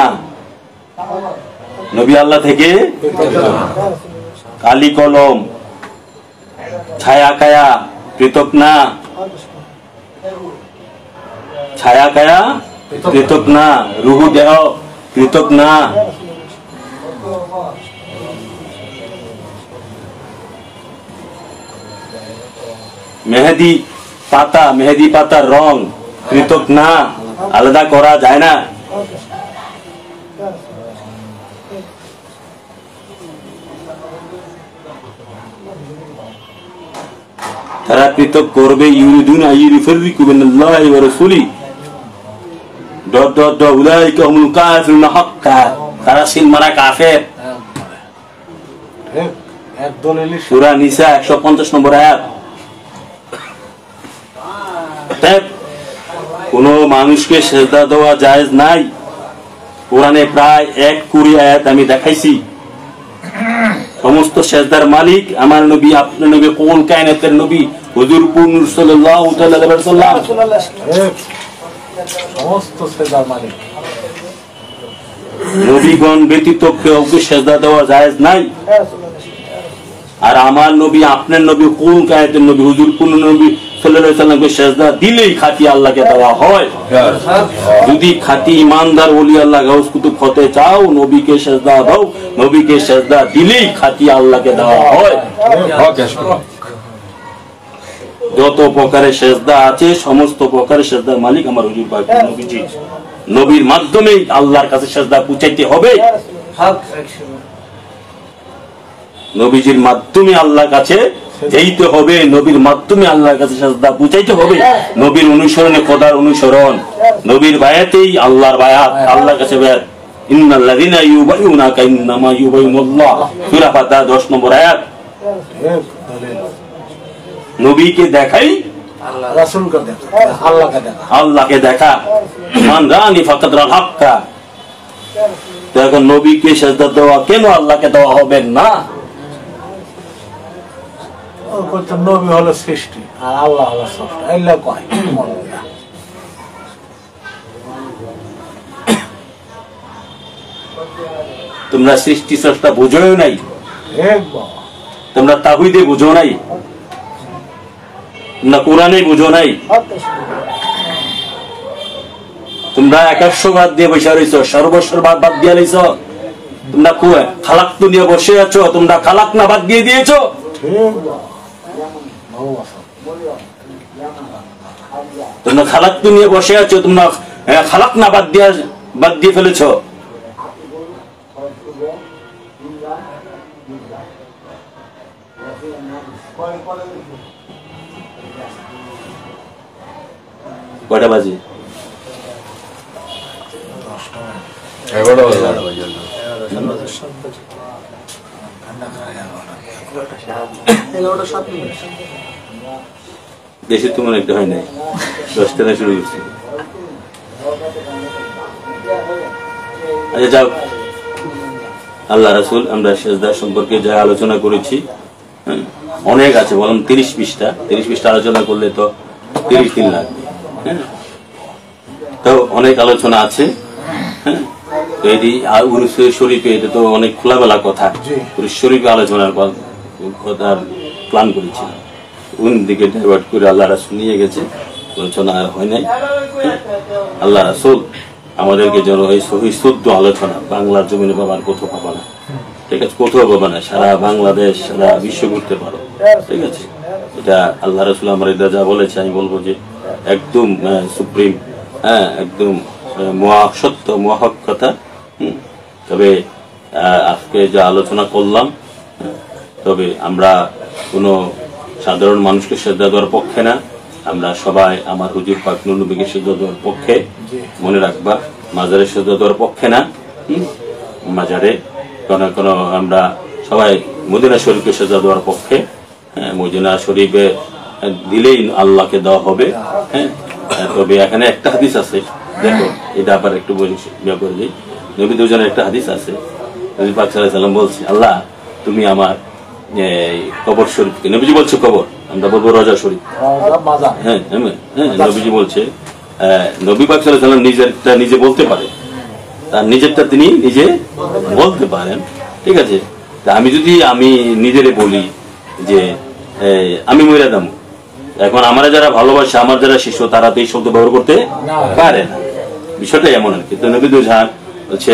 নবী আল্লাহ থেকে কালি কলম ছায়া কায়া পৃথক না, ছায়া কায়া পৃথক না, রুহু দেহ পৃথক না। মেহেদি পাতার রং পৃথক না, আলাদা করা যায় না। তারা পৃথক করবে, ইউরিদুনা ইউরিফারিকু বিনাল্লাহি ওয়া রাসূলি উলাইকা হুমুল কাফিরুন হাক্কা, তারা সিল মারা কাফের। সূরা নিসা 150 নম্বর আয়াত। কোন মানুষকে সেজদা দেওয়া জায়েজ নাই। কোরআনে প্রায় 1 কোটি আয়াত আমি দেখাইছি। সমস্ত সেজদার মালিক আমার নবী, আপনার নবী, কোন কায়নাতের নবী হুজুর সাল্লাল্লাহু তাআলা আলাইহি ওয়াসাল্লাম। সমস্ত সেজদার মালিক, নবীগণ ব্যতীত কাউকে সেজদা দেওয়া জায়েজ নাই। আর আমার নবী, আপনার নবী, কোন কায়নাতের নবী হুজুর নবী সাল্লাল্লাহু আলাইহি ওয়াসাল্লামকে সেজদা দিলেই খাঁটি আল্লাহকে দেওয়া হয়। যদি খাঁটি ঈমানদার ওলি আল্লাহ গাউস কুতুব হতে চাও, নবীকে সেজদা দাও, নবীকে সেজদা দিলেই খাঁটি আল্লাহকে দেওয়া হয়। যত প্রকারের সেজদা আছে সমস্ত প্রকারের সেজদার মালিক আমার হুজুর পাক নবীজি। নবীর মাধ্যমেই আল্লাহর কাছে সেজদা পৌঁছাইতে হবে, নবীজির মাধ্যমে আল্লাহর কাছে যেতে হবে, নবীর মাধ্যমে আল্লাহর কাছে সেজদা পৌঁছাইতে হবে। নবীর অনুসরণে খোদার অনুসরণ, নবীর বায়াতেই আল্লাহর বায়াত, আল্লাহর কাছে বায়াত। ইন্নাল্লাযীনা ইউবাইউনাকা ইন্নামা ইউবাইউনাল্লাহ, সূরা ফাতিহা 10 নম্বর আয়াত। নবীকে দেখাই রাসূলকে দেখা, আল্লাহকে দেখা। আল্লাহকে দেখা, মান রানি ফাকাদ রাল হাক্কা। তো এখন নবীকে সেজদা দেওয়া কেন আল্লাহকে দেওয়া হবে না? ও কইতো নবী হলো সৃষ্টি আর আল্লাহ হলো স্রষ্টা, আল্লাহ কয় মৌলানা। তোমরা সৃষ্টি স্রষ্টা বুঝোও নাই, এক বাবা তোমরা তাওহীদে বুঝো নাই, তোমরা কোরআনে বুঝো নাই, তোমরা একাশ্ববাদ দিয়ে বসে রয়েছ, সর্বস্ববাদ বাদ দিয়ে রয়েছ। তোমরা খালাক তো নিয়ে বসে আছো, তোমরা খালাক না বাদ দিয়ে দিয়েছো। ঠিক বাবা তোমরা খালাক তো নিয়ে বসে আছো, তোমরা খালাক না বাদ দিয়ে ফেলেছো। কয়টা বাজে? 11 দেশে তো মনে একটা হয় নাই, 10টা শুরু করছি। আচ্ছা যাও, আল্লাহ রাসূল আমরা সেজদা সম্পর্কে যা আলোচনা করেছি অনেক আছে, বললাম 30 পৃষ্ঠা আলোচনা করলে তো 30 দিন লাগবে। তো অনেক আলোচনা আছে। তো এটি উরুস শরীফে এটা তো অনেক খোলামেলা কথা, উরুস শরীফে আলোচনার কথার প্ল্যান করেছি, কোন দিকে ডাইভার্ট করে আল্লাহ রাসূল নিয়ে গেছে, আলোচনা আর হয় নাই। আল্লাহ রাসূল আমাদেরকে যেন এই শুদ্ধ আলোচনা বাংলার জমিনে পাবার কোথাও পাবা না, ঠিক আছে? কোথাও পাবা না, সারা বাংলাদেশ সারা বিশ্ব ঘুরতে পারো, ঠিক আছে? এটা আল্লাহ রাসূল আমার এটা যা বলেছে আমি বলবো যে একদম সুপ্রিম, একদম সত্য মহৎ কথা। তবে আজকে যা আলোচনা করলাম, তবে আমরা কোনো সাধারণ মানুষকে সেজদা দেওয়ার পক্ষে না, আমরা সবাই আমার হুজুর পাক নূর নবীকে সেজদা দেওয়ার পক্ষে। মনে রাখবা, মাজারে সেজদা দেওয়ার পক্ষে না। মাজারে কোন আমরা সবাই মদিনা শরীফকে সেজদা দেওয়ার পক্ষে। মদিনা শরীফে দিলেই আল্লাহকে দেওয়া হবে। তবে এখানে একটা হাদিস আছে, দেখো এটা আবার একটু ইয়ে করে দিই। নবী দুজনের একটা হাদিস আছে, নবী পাক সাল্লাল্লাহু আলাইহি ওয়াসাল্লাম বলছে, আল্লাহ তুমি আমার কবর শরীফকে, নবীজি বলছে কবর, আমরা বলবো রজা শরীফ। হ্যাঁ, নবীজি বলছে, নবী পাক সাল্লাল্লাহু আলাইহি ওয়াসাল্লাম নিজেরটা নিজে বলতে পারে, তার নিজেরটা তিনি নিজে বলতে পারেন, ঠিক আছে? তা আমি যদি নিজেরে বলি যে আমি মইরা দাম, এখন আমরা যারা ভালোবাসে, আমার যারা শিষ্য, তারা তো এই শব্দ ব্যবহার করতে পারে না। বিষয়টা এমন আর কি। তো নবী দুজান বলছে,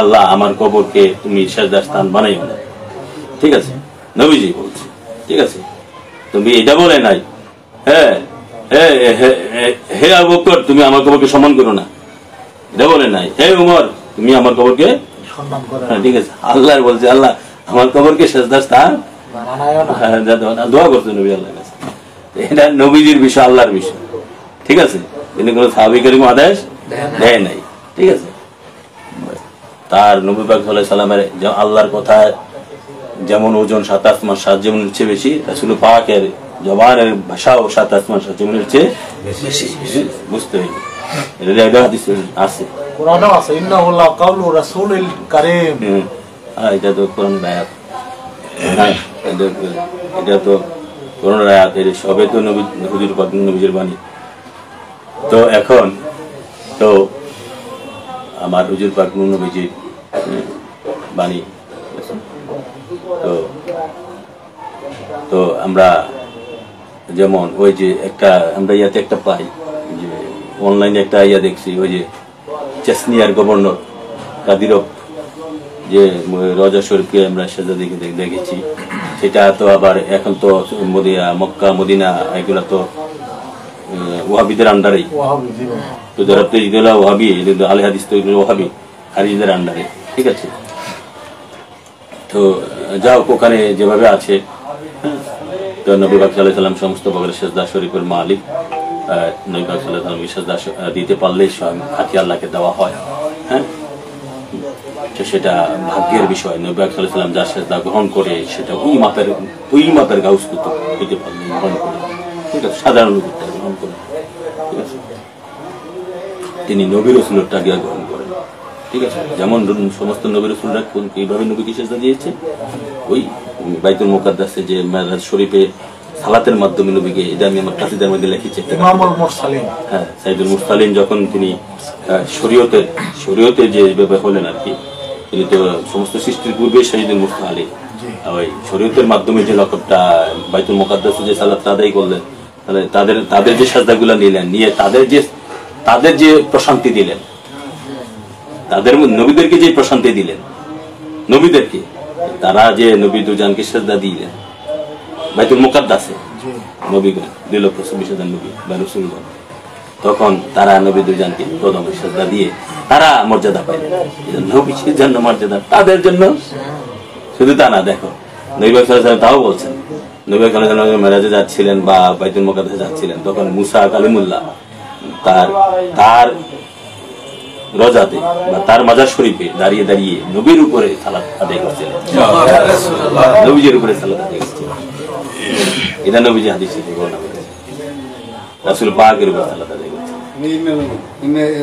আল্লাহ আমার কবরকে তুমি সেজদার স্থান বানাইও না, ঠিক আছে? নবীজি বলছে, ঠিক আছে? তুমি এটা বলে নাই হে আবু বকর তুমি আমার কবরকে সম্মান করো না, এটা বলে নাই হে উমর তুমি আমার কবরকে সম্মান করো না, ঠিক আছে? আল্লাহ বলছে, আল্লাহ আমার কবরকে সেজদার স্থান দোয়া করছে নবী আল্লাহর কাছে। এটা নবীজির বিষয়, আল্লাহর বিষয়, ঠিক আছে? তিনি কোন সাহাবী কারীম আদেশ দেয় নাই, ঠিক আছে? তার নবী পাক সাল্লাল্লাহু আলাইহি সাল্লামের আল্লাহর কথা যেমন ওজন 7 আসমান 7 যেমনের চেয়ে বেশি, রাসূল পাকের জবানের ভাষাও 7 আসমান 7 যেমনের চেয়ে বেশি। বুঝতে হইবে, এটা হাদিস আছে, কোরআনও আছে, ইন্নাহু লাকাউলু রাসূলিল কারীম। এটা তো কোরআন আয়াত, এটা তো কোরআন আয়াত, এর সবে তো নবী হুজুর পাক নবীজির বাণী। তো এখন তো আমার হুজুর পাক নবীজির বাণী, তো আমরা যেমন ওই যে একটা আমরা ইয়াতে একটা পাই, যে অনলাইনে একটা ইয়া দেখছি, ওই যে চেসনিয়ার গভর্নর কাদিরভ যে রজা শরীফকে আমরা সেজদা দেখেছি, সেটা তো আবার এখন তো মক্কা মদিনা এগুলা তো ওয়াহাবিদের আন্ডারেই, তো যারা তেজদুল্লাহ ওয়াহাবি, আলে হাদিস তো ওয়াহাবি খারিজদের আন্ডারে, ঠিক আছে? তো যাও ওখানে যেভাবে আছে, তো নবী পাক সাল্লাল্লাহু আলাইহি ওয়াসাল্লাম সমস্ত প্রকার সেজদা শরীফের মালিক। নবী পাক সাল্লাল্লাহু আলাইহি ওয়াসাল্লাম সেজদা দিতে পারলেই স্বয়ং খাঁটি আল্লাহকে দেওয়া হয়। হ্যাঁ, সেটা ভাগ্যের বিষয়। নবী পাক সাল্লাল্লাহু আলাইহি ওয়াসাল্লাম যার সেজদা গ্রহণ করে সেটা ওই মাপের গাউস কুতুব দিতে পারলে গ্রহণ করে, ঠিক আছে, সাধারণ নবীরটা গ্রহণ করেন, ঠিক আছে। তিনি নবী রাসূলটাকে গ্রহণ করেন, ঠিক আছে। যেমন সমস্ত নবী রাসূলরা এইভাবে নবীকে সেজদা দিয়েছে, ওই বাইতুল মুকাদ্দাসে যে মেরাজ শরীফে সালাতের মাধ্যমে নবীকে, এটা আমি আমার কাসিদার মধ্যে লিখেছি। ইমামুল মুরসালিন, হ্যাঁ, সাইদুল মুরসালিন যখন তিনি শরীয়তে যে ব্যাপার হলেন আর কি, তিনি তো সমস্ত সৃষ্টির পূর্বে সাইদুল মুরসালিন, ওই শরীয়তের মাধ্যমে যে লকবটা বাইতুল মুকাদ্দাসে যে সালাতটা আদায় করলেন, তাহলে তাদের যে সাজদাগুলো নিলেন, নিয়ে তাদের যে প্রশান্তি দিলেন, তাদের নবীদেরকে যে প্রশান্তি দিলেন, নবীদেরকে তারা যে নবী দুজনকে সাজদা দিলেন বাইতুল মুকাদ্দাসে, নবীগণ 2,26,000 নবী বা রাসূলগণ, তখন তারা নবী দুজনকে প্রথম সাজদা দিয়ে তারা মর্যাদা পাইলেন। নবীর জন্য মর্যাদা, তাদের জন্য শুধু তা না, দেখো নবী সাল্লাল্লাহু আলাইহি ওয়াসাল্লাম তাও বলছেন, নবী সাল্লাল্লাহু আলাইহি ওয়াসাল্লাম মেরাজে যাচ্ছিলেন বা বাইতুল মুকাদ্দাসে যাচ্ছিলেন, তখন মুসা কালিমুল্লাহ তার রোজাতে বা তার মাজার শরীফে দাঁড়িয়ে দাঁড়িয়ে নবীর উপরে সালাত আদায় করছিলেন, নবীজির উপরে সালাত আদায় করছিলেন। এটা নবীজি হাদিসে বর্ণনা করেছেন, রাসূল পাকের উপর সালাত আদায় করছেন,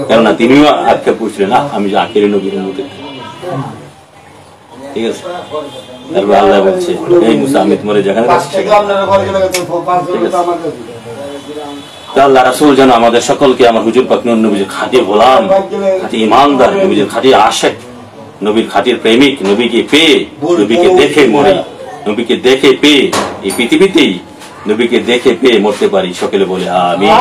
কেননা তিনিও আক্ষেপ করছিলেন, আমি যে আখেরি নবীর উম্মত, ঠিক আছে। তারপর আল্লাহ বলছে, এই মুসা আমি তোমার যেখানে আল্লাহ রাসূল যেন আমাদের সকলকে আমার হুজুর পাক নবীজির খাঁটি গোলাম, খাঁটি ইমানদার, নবীজির খাঁটি আশিক, নবীর খাঁটি প্রেমিক, নবীকে পেয়ে, নবীকে দেখে মরে, নবীকে দেখে পেয়ে এই পৃথিবীতেই নবীকে দেখে পেয়ে মরতে পারি। সকলে বলে আমিন।